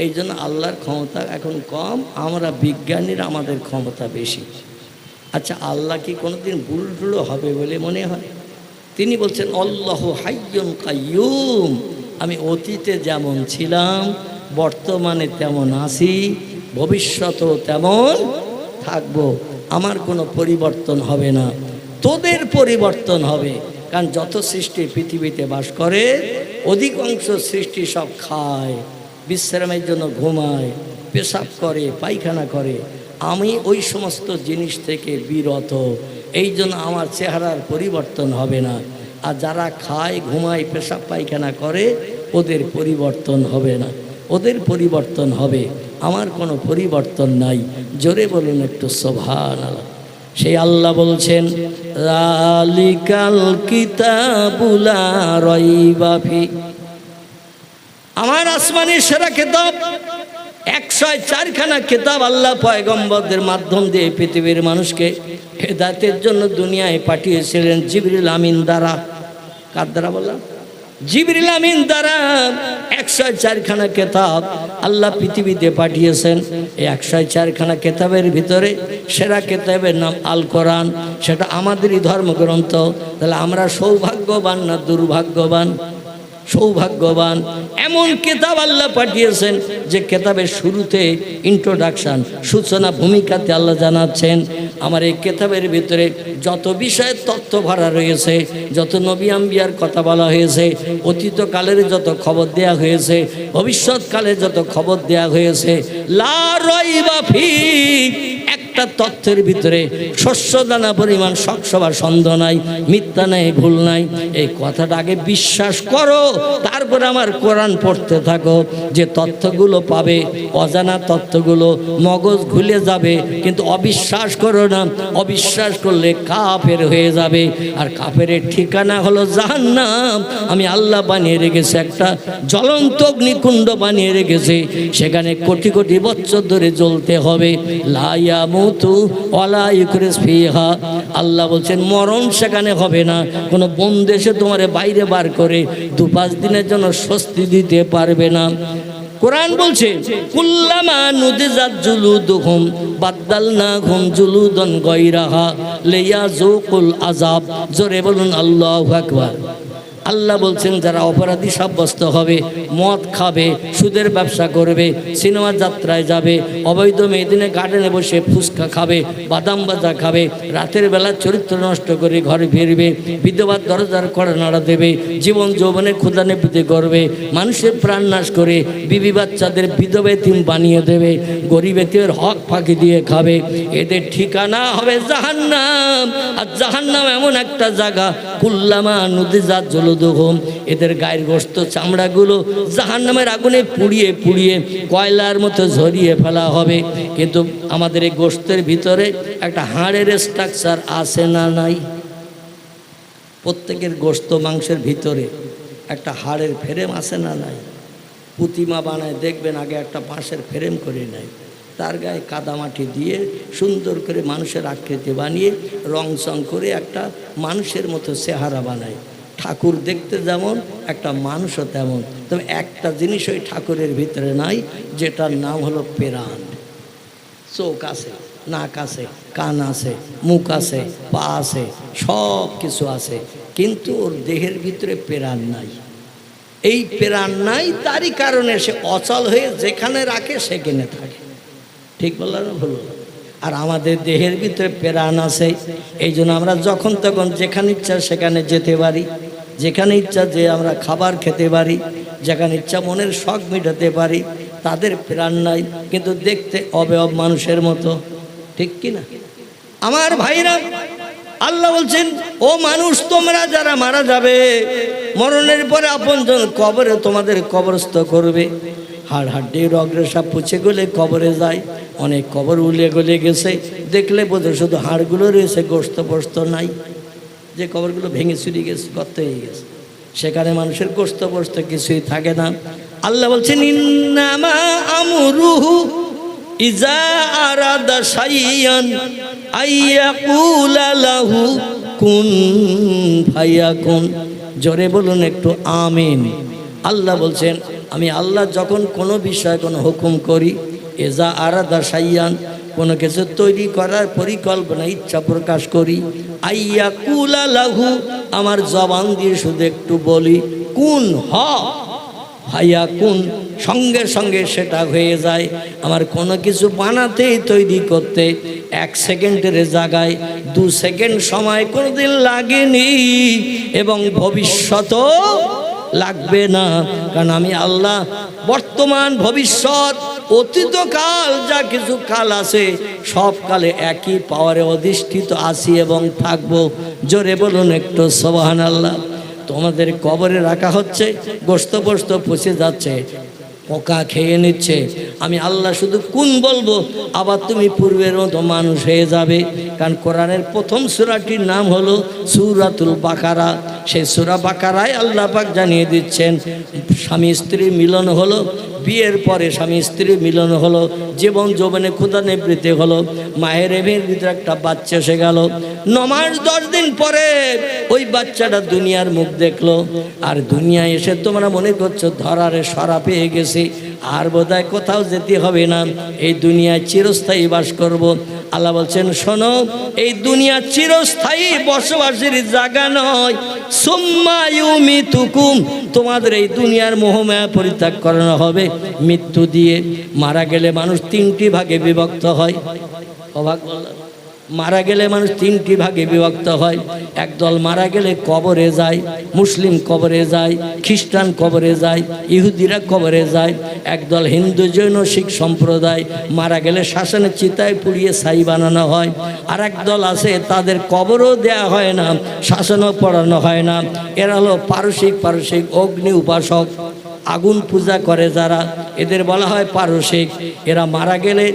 এই জন্য আল্লাহর ক্ষমতা এখন কম, আমরা বিজ্ঞানীরা আমাদের ক্ষমতা বেশি। আচ্ছা, আল্লাহ কি কোনোদিন বুড়ো টুড়ো হবে বলে মনে হয়? তিনি বলছেন, আল্লাহু হাইয়ুন কাইয়ুম, আমি অতীতে যেমন ছিলাম বর্তমানে তেমন আছি, ভবিষ্যতেও তেমন থাকবো, আমার কোনো পরিবর্তন হবে না। তোদের পরিবর্তন হবে, কারণ যত সৃষ্টি পৃথিবীতে বাস করে অধিকাংশ সৃষ্টি সব খায়, বিশ্রামের জন্য ঘুমায়, পেশাব করে, পায়খানা করে। আমি ওই সমস্ত জিনিস থেকে বিরত, এই জন্য আমার চেহারার পরিবর্তন হবে না। আর যারা খায়, ঘুমায়, পেশাব পায়খানা করে ওদের পরিবর্তন হবে না, ওদের পরিবর্তন হবে, আমার কোনো পরিবর্তন নাই। জোরে বলুন একটু সুবহানাল্লাহ। সেই আল্লাহ বলছেন, যালিকাল কিতাবু লা রাইবা ফি, আমার আসমানি সেরা কিতাব 104খানা কিতাব আল্লাহ পয়গম্বরদের মাধ্যম দিয়ে পৃথিবীর মানুষকে হেদায়েতের জন্য দুনিয়ায় পাঠিয়েছিলেন জিবরিল আমিন দ্বারা। কার দ্বারা বললাম? জিবরিল আমিন দ্বারা 104খানা কিতাব আল্লাহ পৃথিবীতে পাঠিয়েছেন। এই 104খানা কিতাবের ভিতরে সেরা কিতাবের নাম আল কোরআন। সেটা আমাদেরই ধর্মগ্রন্থ। তাহলে আমরা সৌভাগ্যবান না দুর্ভাগ্যবান? সৌভাগ্যবান। এমন কিতাব আল্লাহ পাঠিয়েছেন যে কিতাবের শুরুতে ইন্ট্রোডাকশন, সূচনা ভূমিকাতে আল্লাহ জানাচ্ছেন আমার এই কিতাবের ভিতরে যত বিষয়ের তথ্য ভরা রয়েছে, যত নবী আম্বিয়ার কথা বলা হয়েছে, অতীতকালের যত খবর দেয়া হয়েছে, ভবিষ্যৎকালে যত খবর দেয়া হয়েছে, লা রাইবা ফি, একটা তথ্যের ভিতরে শস্যদানা পরিমাণ শকসভা সন্দেহ নাই, মিথ্যা নাই, ভুল নাই। এই কথাটা আগে বিশ্বাস করো, তারপরে আমার কোরআন পড়তে থাকো। যে তথ্যগুলো পাবে, অজানা তথ্যগুলো মগজ ঘুলে যাবে, কিন্তু অবিশ্বাস করো না। অবিশ্বাস করলে কাফের হয়ে যাবে, আর কাফেরের ঠিকানা হলো জাহান্নাম। আমি আল্লাহ বানিয়ে রেখেছি একটা জ্বলন্ত অগ্নিকুণ্ড বানিয়ে রেখেছি, সেখানে কোটি কোটি বছর ধরে জ্বলতে হবে। লা ইয়ামুতু ওয়ালা ইউকরিস ফিহা। আল্লাহ বলছেন মরণ সেখানে হবে না। কোনো বন্ধু এসে তোমার বাইরে বার করে 2-5 দিনের জন্য স্বস্তি দিতে পারবে না। কোরআন বলছে কুল্লামা নুদিজাত জুলুদুহুম বাদদালনাহুম জুলুদান গায়রাহা লিয়াযুকুল আযাব। জোরে বলুন আল্লাহু আকবার। আল্লাহ বলছেন যারা অপরাধী সাব্যস্ত হবে, মদ খাবে, সুদের ব্যবসা করবে, সিনেমা যাত্রায় যাবে, অবৈধ মেয়েদিনে গার্ডেনে বসে ফুচকা খাবে, বাদাম ভাজা খাবে, রাতের বেলা চরিত্র নষ্ট করে ঘরে ফিরবে, বিধবার দরজার কড়া নাড়া দেবে, জীবন যৌবনে ক্ষুধানিবৃত্তি করবে, মানুষের প্রাণ নাশ করে বিবি বাচ্চাদের বিধবা এতিম বানিয়ে দেবে, গরিব এতিমের হক ফাঁকি দিয়ে খাবে, এদের ঠিকানা হবে জাহান্নাম। আর জাহান্নাম এমন একটা জায়গা, কুল্লামা নুদিজাত জুলুদুহুম, এদের গায়ের গোশত চামড়াগুলো জাহান্নামের আগুনে পুড়িয়ে পুড়িয়ে কয়লার মতো ঝরিয়ে ফেলা হবে। কিন্তু আমাদের এই গোশতের ভিতরে একটা হাড়ের স্ট্রাকচার আছে না নাই? প্রত্যেকের গোশত মাংসের ভিতরে একটা হাড়ের ফ্রেম আছে না নাই? প্রতিমা বানায় দেখবেন আগে একটা বাঁশের ফ্রেম করে নেয়, তার গায়ে কাদামাটি দিয়ে সুন্দর করে মানুষের আকৃতি বানিয়ে রং চং করে একটা মানুষের মতো চেহারা বানায়। ঠাকুর দেখতে যেমন, একটা মানুষও তেমন। তবে একটা জিনিস ওই ঠাকুরের ভিতরে নাই, যেটার নাম হলো প্রাণ। চোখ আছে, নাক আছে, কান আছে, মুখ আছে, পা আছে, সব কিছু আছে, কিন্তু ওর দেহের ভিতরে প্রাণ নাই। এই প্রাণ নাই, তারই কারণে সে অচল হয়ে যেখানে রাখে সেখানে থাকে। ঠিক বললাম না ভুল? আর আমাদের দেহের ভিতরে প্রাণ আছে, এই জন্য আমরা যখন তখন যেখানে ইচ্ছা সেখানে যেতে পারি, যেখানে ইচ্ছা যে আমরা খাবার খেতে পারি, যেখানে ইচ্ছা মনের শখ মেটাতে পারি। তাদের প্রাণ নাই, কিন্তু দেখতে অবয়ব মানুষের মতো। ঠিক কি না আমার ভাইরা? আল্লাহ বলছেন ও মানুষ, তোমরা যারা মারা যাবে, মরণের পরে আপনজন কবরে তোমাদের কবরস্থ করবে। হাড় হাড্ডি রগরেশা পুছে গলে কবরে যায়। অনেক কবর উলে গলে গেছে, দেখলে বোধহয় শুধু হাড়গুলো রয়েছে, গোশত পোস্ত নাই। যে কবরগুলো ভেঙে চুরি গেছে, গর্ত হয়ে গেছে, সেখানে মানুষের গোশত পোস্ত কিছুই থাকে না। আল্লাহ বলছেন ইন্নামা আমরুহু ইজা আরাদা শাইয়ান আইয়াকুলা লাহু কুন ফায়াকুন। জোরে বলুন একটু আমিন। আল্লাহ বলছেন আমি আল্লাহ যখন কোনো বিষয়ে কোনো হুকুম করি, এজা আরাদা শাইয়ান, কোনো কিছু তৈরি করার পরিকল্পনা ইচ্ছা প্রকাশ করি, আইয়াকুলা লাহু, আমার জবান দিয়ে শুধু একটু বলি কুন হ ফায়াকুন, সঙ্গে সঙ্গে সেটা হয়ে যায়। আমার কোনো কিছু বানাতেই তৈরি করতে 1 সেকেন্ডের জায়গায় 2 সেকেন্ড সময় কোনোদিন লাগেনি, এবং ভবিষ্যতও লাগবে না। কারণ আমি আল্লাহ বর্তমান ভবিষ্যৎ অতীতকাল যা কিছু কাল আছে, সব কালে একই পাওয়ারে অধিষ্ঠিত আছি এবং থাকবো। জোরে বলুন একটু সুবহানাল্লাহ। তোমাদের কবরে রাখা হচ্ছে, গোশত পোস্ত পচে যাচ্ছে, পোকা খেয়ে নিচ্ছে। আমি আল্লাহ শুধু কোন বলবো, আবার তুমি পূর্বের মতো মানুষ হয়ে যাবে। কারণ কোরআনের প্রথম সূরাটির নাম হলো সূরাতুল বাকারা। সেই সূরা বাকারায় আল্লাহ পাক জানিয়ে দিচ্ছেন স্বামী স্ত্রী মিলন হলো, বিয়ের পরে স্বামী স্ত্রী মিলন হলো, জীবন যৌবনে ক্ষুধা নিবৃত্তি হলো, মায়ের এভের ভিতরে একটা বাচ্চা এসে গেল। 9 মাস 10 দিন পরে ওই বাচ্চাটা দুনিয়ার মুখ দেখলো। আর দুনিয়ায় এসে তোমরা মনে করছো ধরারে সরা পেয়ে গেছি, আর বোধহয় কোথাও যেতে হবে না, এই দুনিয়ায় চিরস্থায়ী বাস করব। আল্লাহ বলছেন শোনো, এই দুনিয়া চিরস্থায়ী বসবাসের জায়গা নয়। সুম্মা ইউমিতুকুম, তোমাদের এই দুনিয়ার মোহমায়া পরিত্যাগ করানো হবে মৃত্যু দিয়ে। মারা গেলে মানুষ 3টি ভাগে বিভক্ত হয়। অবাক বললাম, মারা গেলে মানুষ 3টি ভাগে বিভক্ত হয়। একদল মারা গেলে কবরে যায়, মুসলিম কবরে যায়, খ্রিস্টান কবরে যায়, ইহুদিরা কবরে যায়। একদল হিন্দু জৈন শিখ সম্প্রদায় মারা গেলে শ্মশানের চিতায় পুড়িয়ে ছাই বানানো হয়। আর একদল আছে তাদের কবরও দেয়া হয় না, শ্মশানও পড়ানো হয় না। এরা হলো পারসিক অগ্নি উপাসক, আগুন পূজা করে যারা, এদের বলা হয় পারসিক। এরা মারা গেলে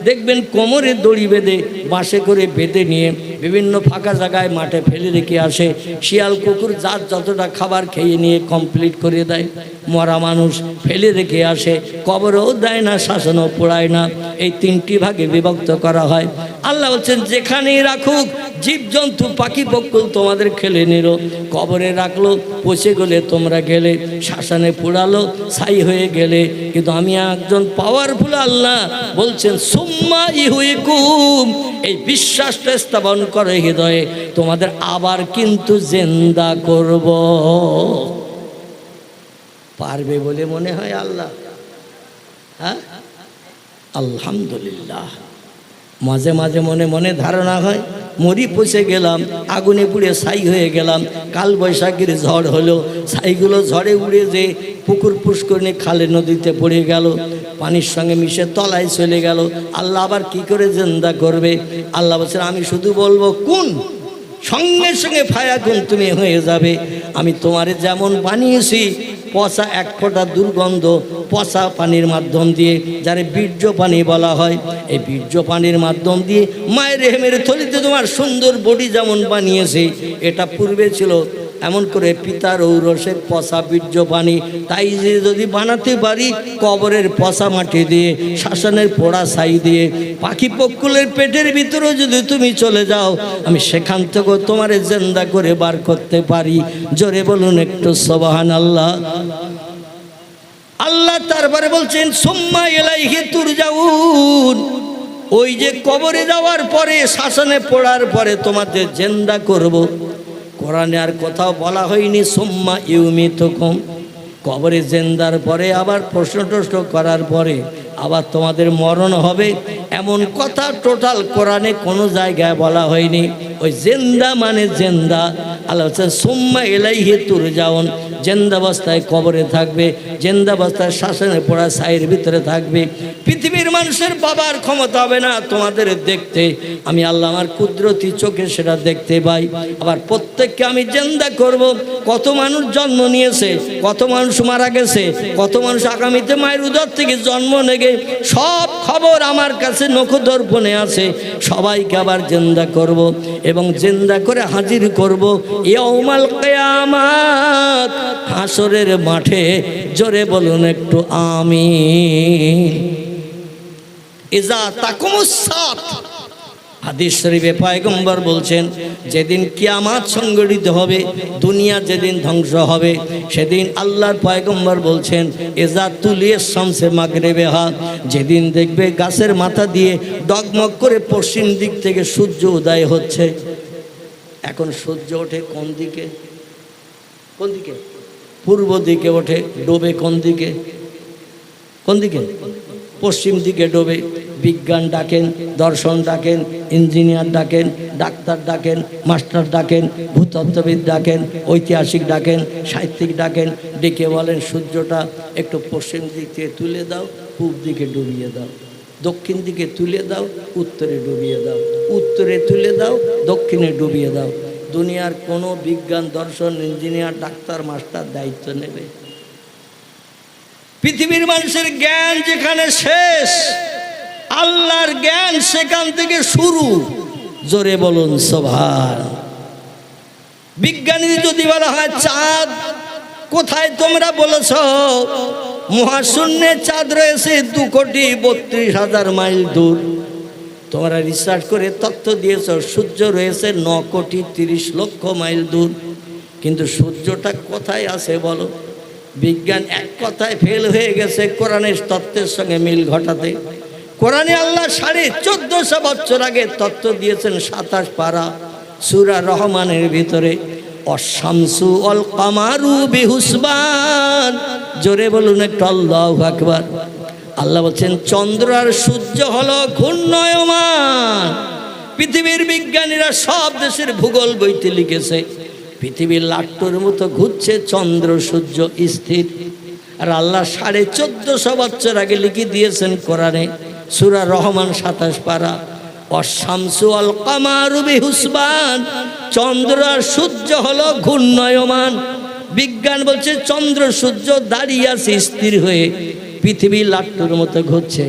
দেখবেন কোমরে দড়ি বেঁধে বাঁশে করে বেঁধে নিয়ে বিভিন্ন ফাঁকা জায়গায় মাঠে ফেলে রেখে আসে। শিয়াল কুকুর যার যতটা খাবার খেয়ে নিয়ে কমপ্লিট করে দেয়। মরা মানুষ ফেলে রেখে আসে, কবরও দেয় না, শ্মশানও পোড়ায় না। এই 3টি ভাগে বিভক্ত করা হয়। আল্লাহ বলছেন যেখানেই রাখুক, জীবজন্তু পাখি পক্ষী তোমাদের খেলে নিল, কবরে রাখলো, পচে গেলে তোমরা গেলে, শ্মশানে পোড়ালো, ছাই হয়ে গেলে। কিন্তু আমি একজন পাওয়ারফুল আল্লাহ বলছেন সুম্মা ইহুইকুম, এই বিশ্বাসটা স্থাপন করে হৃদয়ে, তোমাদের আবার কিন্তু জিন্দা করব। পারবে বলে মনে হয় আল্লাহ? হ্যাঁ, আলহামদুলিল্লাহ। মাঝে মাঝে মনে মনে ধারণা হয় মরি পচে গেলাম, আগুনে পুড়ে ছাই হয়ে গেলাম, কাল বৈশাখীর ঝড় হলো, ছাইগুলো ঝড়ে উড়ে যে পুকুর পুষ্করিণী খালে নদীতে পড়ে গেল, পানির সঙ্গে মিশে তলায় চলে গেল। আল্লাহ আবার কি করে জিন্দা করবে? আল্লাহ বলছেন আমি শুধু বলবো কোন, সঙ্গে সঙ্গে ফায়াকুন, তুমি হয়ে যাবে। আমি তোমারে যেমন বানিয়েছি, পচা এক ফোঁটা দুর্গন্ধ পচা পানির মাধ্যম দিয়ে, যারে বীর্য পানি বলা হয়, এই বীর্য পানির মাধ্যম দিয়ে মায়ের রেহেমের থলিতে তোমার সুন্দর বডি যেমন বানিয়েছে, এটা পূর্বে ছিল এমন করে পিতার ঔরসের পচা বীর্য পানি। তাই যে যদি বানাতে পারি কবরের পচা মাটি দিয়ে, শ্মশানের পোড়া ছাই দিয়ে, পাখি পক্ষুলের পেটের ভিতরেও যদি তুমি চলে যাও, আমি সেখান থেকে তোমারে জিন্দা করে বার করতে পারি। জোরে বলুন একটু সুবহানাল্লাহ। আল্লাহ তারপরে বলছেন সুম্মা ইলাইহি তুরজাউন, ওই যে কবরে যাওয়ার পরে, শ্মশানে পড়ার পরে তোমাদের জিন্দা করব। কোরআনে আর কোথাও বলা হয়নি সুম্মা ইউমিতুকুম, কবরে জিন্দার পরে আবার প্রশ্ন টশ্ন করার পরে আবার তোমাদের মরণ হবে, এমন কথা টোটাল কোরআনে কোনো জায়গায় বলা হয়নি। ওই জিন্দা মানে জিন্দা। আল্লাহ বলছেন সুম্মা ইলাইহি তুরজাউন, জিন্দাবস্থায় কবরে থাকবে, জিন্দাবস্থায় শ্মশানে পোড়া ছাইয়ের ভিতরে থাকবে। পৃথিবীর মানুষের বাবার ক্ষমতা হবে না তোমাদের দেখতে, আমি আল্লাহ আমার কুদরতি চোখে সেটা দেখতে পাই। আবার প্রত্যেককে আমি জিন্দা করব। কত মানুষ জন্ম নিয়েছে, কত মানুষ মারা গেছে, কত মানুষ আগামীতে মায়ের উদর থেকে জন্ম নেবে, সব খবর আমার কাছে নখদর্পণে আছে। সবাইকে আবার জিন্দা করব এবং জিন্দা করে হাজির করব ইয়াউমাল কিয়ামাত, হাসরের মাঠে। জোরে বলুন একটু আমিন। ইজা তাকুমুস সাত, হাদিস শরীফে পয়গম্বর বলছেন যেদিন কিয়ামত সংঘটিত হবে, দুনিয়া যেদিন ধ্বংস হবে, সেদিন আল্লাহর পয়গম্বর বলছেন ইজা তুলিয়াস শামসে মাগরিবিহা, যেদিন দেখবে গাছের মাথা দিয়ে ডগমগ করে পশ্চিম দিক থেকে সূর্য উদয় হচ্ছে। এখন সূর্য ওঠে কোন দিকে? কোন দিকে? পূর্ব দিকে ওঠে, ডোবে কোন দিকে? কোন দিকে? পশ্চিম দিকে ডোবে। বিজ্ঞান ডাকেন, দর্শন ডাকেন, ইঞ্জিনিয়ার ডাকেন, ডাক্তার ডাকেন, মাস্টার ডাকেন, ভূতত্ত্ববিদ ডাকেন, ঐতিহাসিক ডাকেন, সাহিত্যিক ডাকেন, ডেকে বলেন সূর্যটা একটু পশ্চিম দিক থেকে তুলে দাও, পূর্ব দিকে ডুবিয়ে দাও, দক্ষিণ দিকে তুলে দাও, উত্তরে ডুবিয়ে দাও, উত্তরে তুলে দাও, দক্ষিণে ডুবিয়ে দাও। দুনিয়ার কোনো বিজ্ঞান, দর্শন, ইঞ্জিনিয়ার, ডাক্তার, মাস্টার দায়িত্ব নেবে? পৃথিবীর মানুষের জ্ঞান যেখানে শেষ, আল্লাহর জ্ঞান সেখান থেকে শুরু। জোরে বলুন সুবহান। বিজ্ঞানী যদি বলা হয় চাঁদ কোথায়, তোমরা বলেছ মহাশূন্যে চাঁদ রয়েছে 2,32,000 মাইল দূর। তোমরা রিসার্চ করে তথ্য দিয়েছ সূর্য রয়েছে 9,30,00,000 মাইল দূর। কিন্তু সূর্যটা কোথায় আছে বলো? বিজ্ঞান এক কথায় ফেল হয়ে গেছে কোরআনের তত্ত্বের সঙ্গে মিল ঘটাতে। কোরআনে আল্লাহ 1450 বছর আগে তত্ত্ব দিয়েছেন 27 পারা সূরা রহমানের ভিতরে, অশামসু অল কামারু বিহুসবান। জোরে বলুন একটু আল্লাহু আকবার। আল্লাহ বলছেন চন্দ্র আর সূর্য হলো ঘূর্ণয়মান। পৃথিবীর বিজ্ঞানীরা সব দেশের ভূগোল বইতে লিখেছে পৃথিবীর লাট্টুর মতো ঘুরছে, চন্দ্র সূর্য স্থির। আর আল্লাহ 1450 বছর আগে লিখে দিয়েছেন কোরআনে সূরা রহমান 27 পারা, অশামসু আল কামারু বিহুসবান। চন্দ্র আর সূর্য হলো ঘূর্ণয়মান। বিজ্ঞান বলছে চন্দ্র সূর্য দাঁড়িয়ে আছে স্থির হয়ে, পৃথিবী লাট্টুর মতো ঘুরছে।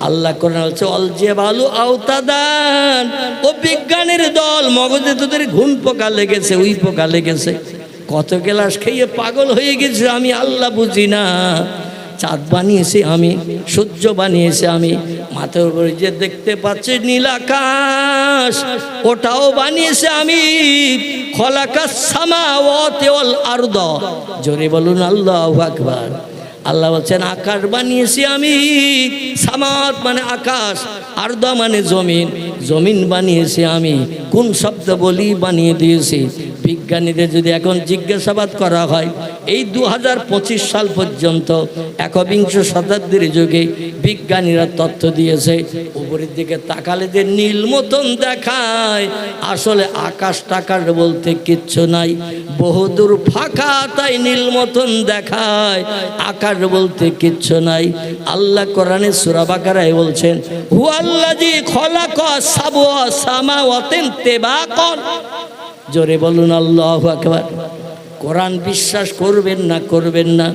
আল্লাহ কোরআন বলছে অল জিবালু আওতাদান। ও বিজ্ঞানের দল, মগজে তোদের ঘুম পোকা লেগেছে, উই পোকা লেগেছে, কত গ্লাস খেয়ে পাগল হয়ে গেছে, আমি আল্লাহ বুঝি না। চাঁদ বানিয়েছি আমি, সূর্য বানিয়েছি আমি, মাথার উপরে যে দেখতে পাচ্ছি নীল আকাশ ওটাও বানিয়েছি আমি। খলাকাস সামাওয়াতি ওয়াল আরদ। জোরে বলুন আল্লাহু আকবার। আল্লাহ বলছেন আকাশ বানিয়েছি আমি, সামাত মানে আকাশ, আরদ মানে জমিন, জমিন বানিয়েছি আমি। কোন শব্দ বলি বানিয়ে দিয়েছি। বিজ্ঞানীদের যদি এখন জিজ্ঞাসাবাদ করা হয় এই 2025 সাল পর্যন্ত 21 শতাব্দীর যুগে বিজ্ঞানীরা তথ্য দিয়েছে উপরের দিকে তাকালে যে নীল মতন দেখায়, আসলে আকাশ টাকার বলতে কিচ্ছু নাই, বহুদূর ফাঁকা, তাই নীল মতন দেখায়, আকাশ বলতে কিচ্ছু নাই। আল্লাহ কোরআনে সূরা বাকারায় বলছেন হুয়াল্লাযী খলাকা সাবআ সামাওয়াতিন তিবাকান। জোরে বলুন আল্লাহু আকবার। কোরআন বিশ্বাস করবেন না করবেন না,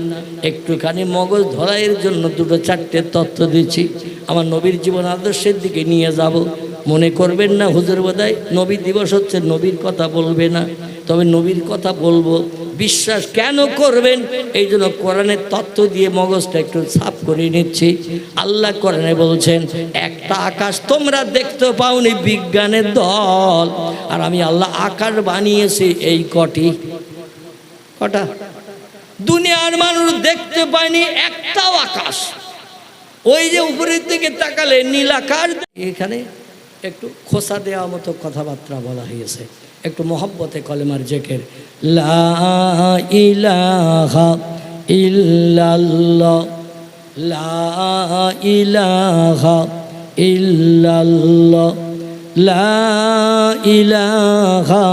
একটুখানি মগজ ধরাইয়ের জন্য 2-4টে তথ্য দিচ্ছি, আমার নবীর জীবন আদর্শের দিকে নিয়ে যাব। মনে করবেন না হুজুর বোধহয় নবী দিবস হচ্ছে নবীর কথা বলবে না, তবে নবীর কথা বলবো। বিশ্বাস কেন করবেন? এই জন্য কোরআনের তথ্য দিয়ে মগজটা একটু সাফ করে নিচ্ছি। আল্লাহ কোরআনে বলছেন একটা আকাশ তোমরা দেখতে পাওনি, বিজ্ঞানের দল, আর আমি আল্লাহ আকাশ বানিয়েছি এই কটা দুনিয়ার মানুষ দেখতে পায়নি একটাও আকাশ। ওই যে উপরের দিকে তাকালে নীল আকাশ। এখানে একটু খোসা দেওয়া মতো কথাবার্তা বলা হয়েছে, একটু মহব্বতে কলেমার জিকির। লা ইলাহা ইল্লাল্লাহ, লা ইলাহা ইল্লাল্লাহ, লা ইলাহা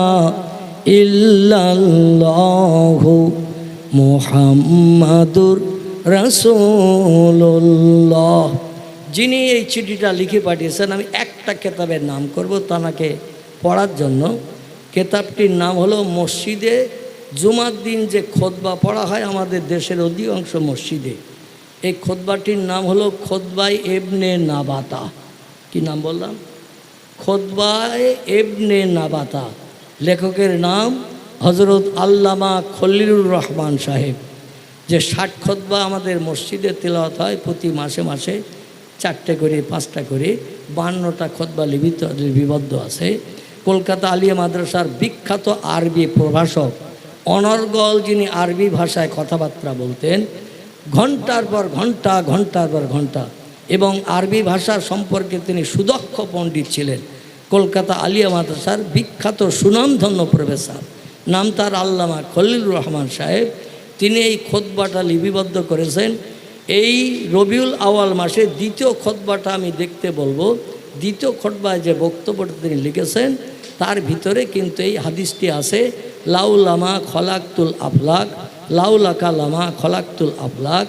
ইল্লাল্লাহু মুহাম্মাদুর রাসূলুল্লাহ। যিনি এই চিঠিটা লিখে পাঠিয়েছেন, আমি একটা কেতাবের নাম করব তাকে পড়ার জন্য। কেতাবটির নাম হলো মসজিদে জুমার দিন যে খুতবা পড়া হয় আমাদের দেশের অধিকাংশ মসজিদে, এই খুতবাটির নাম হলো খুতবায়ে ইবনে নাবাতা। কি নাম বললাম? খুতবায়ে ইবনে নাবাতা। লেখকের নাম হযরত আল্লামা খলিলুর রহমান সাহেব। যে 60 খুতবা আমাদের মসজিদে তেলাওয়াত হয় প্রতি মাসে মাসে 4টে করে 5টা করে, 52টা খুতবা লিপিবদ্ধ আছে। কলকাতা আলিয়া মাদ্রাসার বিখ্যাত আরবি প্রভাষক অনর্গল, যিনি আরবি ভাষায় কথাবার্তা বলতেন ঘন্টার পর ঘন্টা, ঘন্টার পর ঘন্টা, এবং আরবি ভাষা সম্পর্কে তিনি সুদক্ষ পণ্ডিত ছিলেন। কলকাতা আলিয়া মাদ্রাসার বিখ্যাত সুনামধন্য প্রফেসর, নাম তার আল্লামা খলিলুর রহমান সাহেব। তিনি এই খুতবাটা লিপিবদ্ধ করেছেন। এই রবিউল আওয়াল মাসে দ্বিতীয় খুতবাটা আমি দেখতে বলবো। দ্বিতীয় খুতবায় যে বক্তব্যটা তিনি লিখেছেন তার ভিতরে কিন্তু এই হাদিসটি আছে, লাউলামা খলাকতুল আফলাক, লাউলাকা লামা খলাকতুল আফলাক।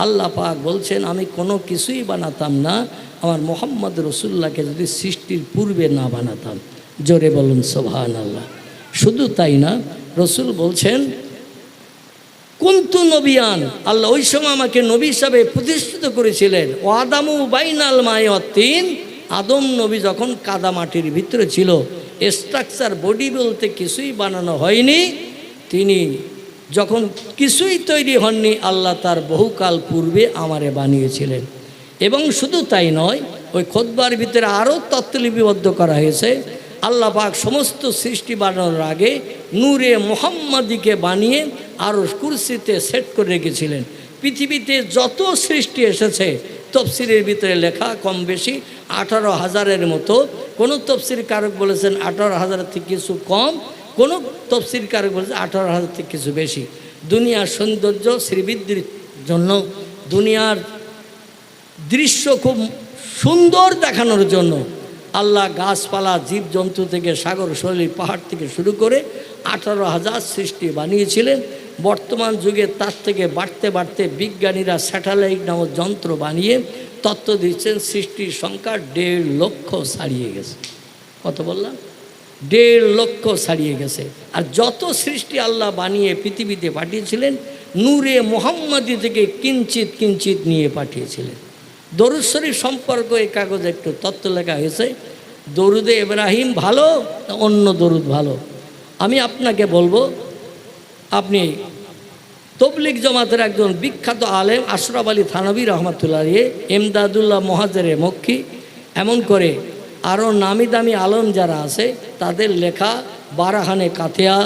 আল্লাহ পাক বলছেন আমি কোনো কিছুই বানাতাম না আমার মোহাম্মদ রসুল্লাহকে যদি সৃষ্টির পূর্বে না বানাতাম। জোরে বলুন সুবহানাল্লাহ। শুধু তাই না, রসুল বলছেন কুনতু নবিয়ান, আল্লাহ ওই সময় আমাকে নবী হিসাবে প্রতিষ্ঠিত করেছিলেন। ও আদামু বাইনাল মায়ে ওয়াত তিন, আদম নবী যখন কাদামাটির ভিতরে ছিল, স্ট্রাকচার বডি বলতে কিছুই বানানো হয়নি, তিনি যখন কিছুই তৈরি হননি, আল্লাহ তার বহুকাল পূর্বে আমারে বানিয়েছিলেন। এবং শুধু তাই নয়, ওই খোদবার ভিতরে আরও তত্ত্ব লিপিবদ্ধ করা হয়েছে। আল্লাহ পাক সমস্ত সৃষ্টি বানানোর আগে নূরে মুহাম্মাদিকে বানিয়ে আরশ কুরসিতে সেট করে রেখেছিলেন। পৃথিবীতে যত সৃষ্টি এসেছে তফসিরের ভিতরে লেখা কম বেশি 18,000-এর মতো। কোনো তফসির কারক বলেছেন 18,000 থেকে কিছু কম, কোনো তফসির কারক বলেছে 18,000 থেকে কিছু বেশি। দুনিয়ার সৌন্দর্য শ্রীবৃদ্ধির জন্য, দুনিয়ার দৃশ্য খুব সুন্দর দেখানোর জন্য আল্লাহ গাছপালা, জীবজন্তু থেকে সাগর সলিল পাহাড় থেকে শুরু করে 18,000 সৃষ্টি বানিয়েছিলেন। বর্তমান যুগে তার থেকে বাড়তে বাড়তে বিজ্ঞানীরা স্যাটেলাইট নামক যন্ত্র বানিয়ে তত্ত্ব দিচ্ছেন সৃষ্টির সংখ্যা 1.5 লক্ষ ছাড়িয়ে গেছে। কত বললাম? 1.5 লক্ষ ছাড়িয়ে গেছে। আর যত সৃষ্টি আল্লাহ বানিয়ে পৃথিবীতে পাঠিয়েছিলেন, নূরে মুহাম্মাদি থেকে কিঞ্চিত কিঞ্চিত নিয়ে পাঠিয়েছিলেন। দরুদ শরীফ সম্পর্ক এই কাগজে একটু তত্ত্ব লেখা হয়েছে। দরুদে ইব্রাহিম ভালো, অন্য দরুদ ভালো? আমি আপনাকে বলবো, আপনি তবলিগ জামাতের একজন বিখ্যাত আলেম আশরাফ আলী থানভী রহমাতুল্লাহ আলাইহি, এমদাদুল্লাহ মুহাজিরে মক্কি, এমন করে আরও নামি দামি আলম যারা আছে তাদের লেখা বারাহানে কাতিয়া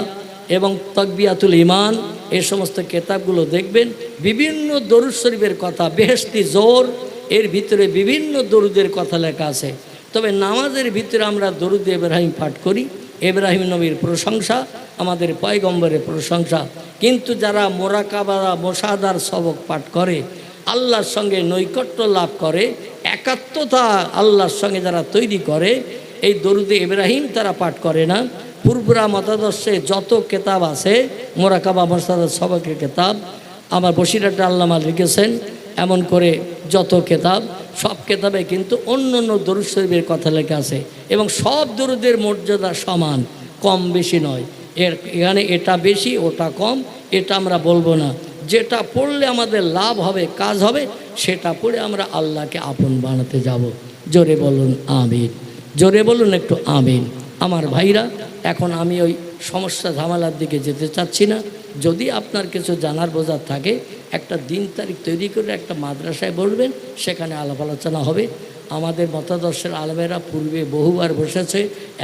এবং তকবিয়াতুল ইমান, এই সমস্ত কেতাবগুলো দেখবেন। বিভিন্ন দরুদ শরীফের কথা, বেহেশতি জোর, এর ভিতরে বিভিন্ন দরুদের কথা লেখা আছে। তবে নামাজের ভিতরে আমরা দরুদ ইব্রাহিম পাঠ করি, ইব্রাহিম নবীর প্রশংসা, আমাদের পয়গম্বরের প্রশংসা। কিন্তু যারা মোরাকাবা মোশাহাদার সবক পাঠ করে, আল্লাহর সঙ্গে নৈকট্য লাভ করে, একাত্মতা আল্লাহর সঙ্গে যারা তৈরি করে, এই দরুদে ইব্রাহিম তারা পাঠ করে না। পূর্বরা মতাদর্শে যত কেতাব আছে, মোরাকাবা মোশাহাদার সবকের কেতাব আমার বসিরহাটে আল্লামা লিখেছেন, এমন করে যত কেতাব, সব কেতাবে কিন্তু অন্য অন্য দরুদ শরীফের কথা লেখা আছে। এবং সব দরুদের মর্যাদা সমান, কম বেশি নয়। এখানে এটা বেশি ওটা কম এটা আমরা বলবো না। যেটা পড়লে আমাদের লাভ হবে, কাজ হবে, সেটা পড়ে আমরা আল্লাহকে আপন বানাতে যাব। জোরে বলুন আমিন, জোরে বলুন একটু আমিন। আমার ভাইরা, এখন আমি ওই সমস্যা ঝামেলার দিকে যেতে চাচ্ছি না। যদি আপনার কিছু জানার বোঝার থাকে, একটা দিন তারিখ তৈরি করে একটা মাদ্রাসায় বলবেন, সেখানে আলাপ আলোচনা হবে। আমাদের মতাদর্শের আলেমেরা পূর্বে বহুবার বসেছে,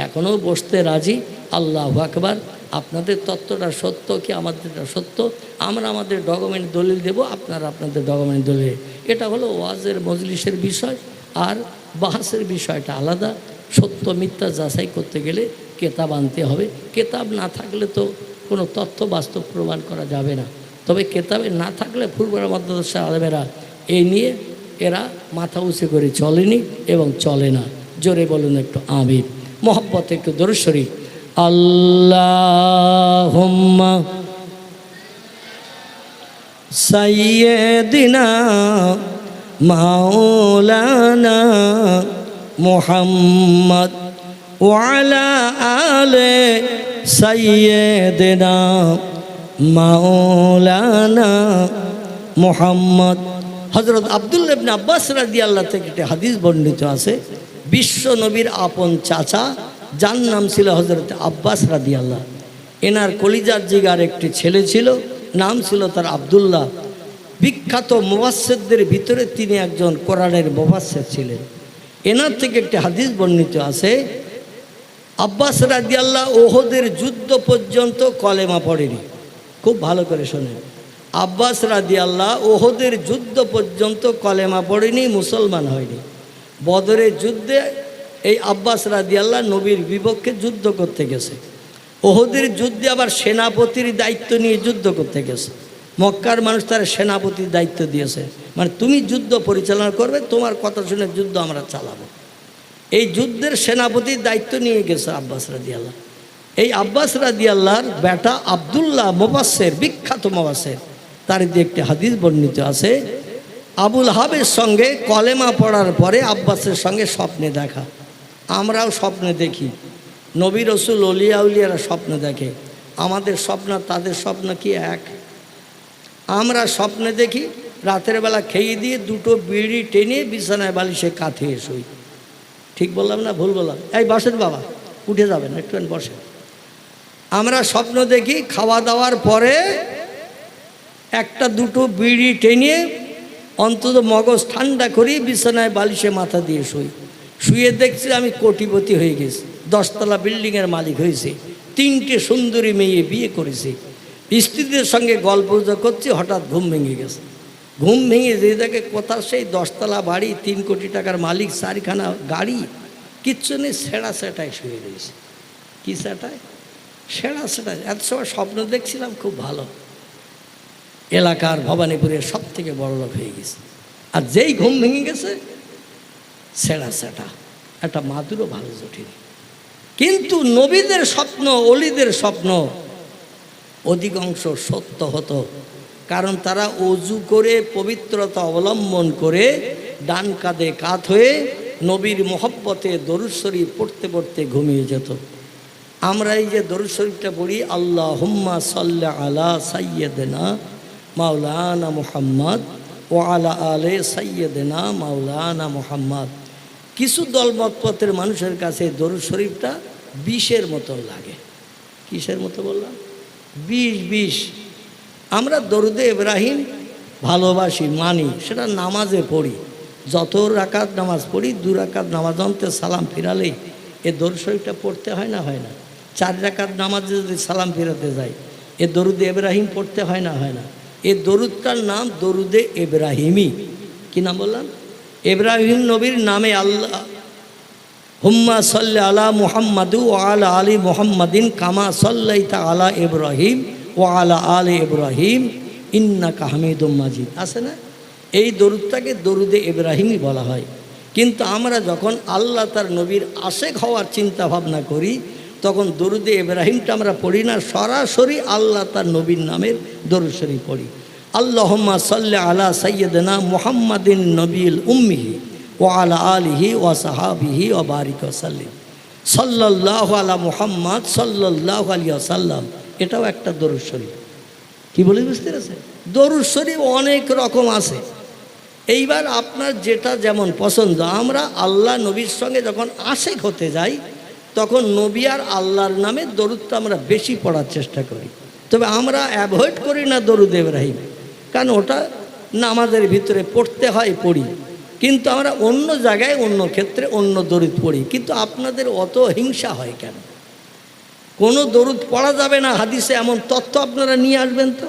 এখনও বসতে রাজি। আল্লাহু আকবার। আপনাদের তত্ত্বটা সত্য কি আমাদেরটা সত্য, আমরা আমাদের ডকুমেন্ট দলিল দেব, আপনারা আপনাদের ডকুমেন্ট দলিল। এটা হলো ওয়াজের মজলিসের বিষয়, আর বাহাসের বিষয়টা আলাদা। সত্য মিথ্যা যাচাই করতে গেলে কেতাব আনতে হবে। কেতাব না থাকলে তো কোনো তথ্য বাস্তব প্রমাণ করা যাবে না। তবে কেতাবে না থাকলে পূর্বের মতাদর্শের আলেমেরা এই নিয়ে এরা মাথা উঁচু করে চলেনি এবং চলে না। জোরে বলুন একটু আমিন। মহব্বত একটু দরুদ শরীফ। আল্লাহুম্মা সাইয়্যিদিনা মাওলানা মুহাম্মদ ওয়া আলা আলি সাইয়্যিদিনা মাওলানা মুহাম্মদ। হযরত আব্দুল্লাহ ইবনে আব্বাস রাদিয়াল্লাহু থেকে একটি হাদিস বর্ণিত আছে, বিশ্ব নবীর আপন চাচা, যার নাম ছিল হযরত আব্বাস রাদিয়াল্লাহ। এনার কলিজার জিগার একটি ছেলে ছিল, নাম ছিল তার আব্দুল্লাহ। বিখ্যাত মুফাসসিরদের ভিতরে তিনি একজন কোরআনের মুফাসসির ছিলেন। এনার থেকে একটি হাদিস বর্ণিত আছে, আব্বাস রাদিয়াল্লাহ ওহদের যুদ্ধ পর্যন্ত কলেমা পড়েনি। খুব ভালো করে শোনেন, আব্বাস রাদিয়াল্লাহ ওহদের যুদ্ধ পর্যন্ত কলেমা পড়েনি, মুসলমান হয়নি। বদরের যুদ্ধে এই আব্বাস রাদিয়াল্লাহ নবীর বিপক্ষে যুদ্ধ করতে গেছে। ওহদের যুদ্ধে আবার সেনাপতির দায়িত্ব নিয়ে যুদ্ধ করতে গেছে। মক্কার মানুষ তার সেনাপতির দায়িত্ব দিয়েছে, মানে তুমি যুদ্ধ পরিচালনা করবে, তোমার কথা শুনে যুদ্ধ আমরা চালাবো। এই যুদ্ধের সেনাপতির দায়িত্ব নিয়ে গেছে আব্বাস রাদিয়াল্লাহ। এই আব্বাস রাদিয়াল্লাহর বেটা আব্দুল্লাহ মুফাসসির, বিখ্যাত মুফাসসির, তার দিয়ে একটি হাদিস বর্ণিত আছে, আবুল হাবের সঙ্গে কলেমা পড়ার পরে আব্বাসের সঙ্গে স্বপ্নে দেখা। আমরাও স্বপ্নে দেখি, নবী রসুল অলিয়া উলিয়ারা স্বপ্ন দেখে। আমাদের স্বপ্ন তাদের স্বপ্ন কি এক? আমরা স্বপ্নে দেখি রাতের বেলা খেয়ে দিয়ে দুটো বিড়ি টেনে বিছানায় বালিশে কাঁথিয়ে শুই। ঠিক বললাম না ভুল বললাম? এই বসেন বাবা, উঠে যাবেন, একটুখানি বসেন। আমরা স্বপ্ন দেখি খাওয়া দাওয়ার পরে একটা দুটো বিড়ি টেনে অন্তত মগজ ঠান্ডা করি, বিছানায় বালিশে মাথা দিয়ে শুয়ে দেখছি আমি কোটিপতি হয়ে গেছি, 10 তলা বিল্ডিংয়ের মালিক হয়েছে, 3টে সুন্দরী মেয়ে বিয়ে করেছে, স্ত্রীদের সঙ্গে গল্প করছি, হঠাৎ ঘুম ভেঙে গেছে। ঘুম ভেঙে যে দেখে কোথাও সেই 10 তলা বাড়ি, 3 কোটি টাকার মালিক, 4খানা গাড়ি, কিচ্ছু নেই, ছেঁড়া সেটায় শুয়ে রয়েছে। কি সেটায়? ছেঁড়া সেটায়। এত সময় স্বপ্ন দেখছিলাম খুব ভালো, এলাকার ভবানীপুরের সব থেকে বড় লোক হয়ে গেছে, আর যেই ঘুম ভেঙে গেছে ছেঁড়া সেটা, একটা মাদুরও ভালো জোটেনি। কিন্তু নবীদের স্বপ্ন, অলিদের স্বপ্ন অধিকাংশ সত্য হতো, কারণ তারা অজু করে পবিত্রতা অবলম্বন করে ডান কাঁধে কাঁধ হয়ে নবীর মোহব্বতে দরুদ শরীফ পড়তে পড়তে ঘুমিয়ে যেত। আমরা এই যে দরুদ শরীফটা পড়ি, আল্লাহুম্মা সাল্লি আলা সাইয়্যিদিনা মাওলানা মুহাম্মদ ও আলা আলে সাইয়্যিদিনা মাওলানা মুহাম্মদ, কিছু দলমতপথের মানুষের কাছে দরুদ শরীফটা বিষের মতন লাগে। কিসের মতো বললাম? বিষ। আমরা দরুদে ইব্রাহিম ভালোবাসি, মানি, সেটা নামাজে পড়ি, যত রাকাত নামাজ পড়ি, 2 রাকাত নামাজ অন্তে সালাম ফিরালেই এ দরুদ শরীফটা পড়তে হয় না? হয় না? 4 রাকাত নামাজে যদি সালাম ফিরাতে যায় এ দরুদে ইব্রাহিম পড়তে হয় না? হয় না? এই দরুদটার নাম দরুদে ইব্রাহিমি। কি নাম বললাম? ইব্রাহিম নবীর নামে আল্লাহ হুম্মা সাল্লি আলা মুহাম্মাদু ওয়া আলা আলি মুহাম্মাদিন কামা সাল্লাইতা আলা ইব্রাহিম ওয়া আলা আলি ইব্রাহিম ইন্নাকা হামিদুম মাজিদ, আছে না? এই দরুদটাকে দরুদে ইব্রাহিমই বলা হয়। কিন্তু আমরা যখন আল্লাহ তার নবীর আশেক হওয়ার চিন্তা ভাবনা করি তখন দরুদে ইব্রাহিমটা আমরা পড়ি না, সরাসরি আল্লাহ তার নবীর নামের দরুদ শরীফ পড়ি। আল্লাহুম্মা সাল্লি আলা সাইয়্যিদিনা মুহাম্মাদিন নবিয়্যিল উম্মিহি ওয়া আলা আলিহি ওয়া সাহাবিহি ওয়া বারিক ওয়া সাল্লিম সাল্লাল্লাহু আলা মুহাম্মদ সাল্লাল্লাহু আলাইহি ওয়াসাল্লাম, এটাও একটা দরুদ শরীফ। কি বলি বুঝতে পেরেছেন? দরুদ শরীফ অনেক রকম আছে। এইবার আপনার যেটা যেমন পছন্দ, আমরা আল্লাহ নবীর সঙ্গে যখন আশেক হতে যাই তখন নবী আর আল্লাহর নামে দরুদটা আমরা বেশি পড়ার চেষ্টা করি। তবে আমরা অ্যাভয়েড করি না দরুদ ইব্রাহিম, কারণ ওটা নামাজের ভিতরে পড়তে হয়, পড়ি, কিন্তু আমরা অন্য জায়গায় অন্য ক্ষেত্রে অন্য দরুদ পড়ি। কিন্তু আপনাদের অত হিংসা হয় কেন? কোনো দরুদ পড়া যাবে না হাদিসে এমন তথ্য আপনারা নিয়ে আসবেন তো।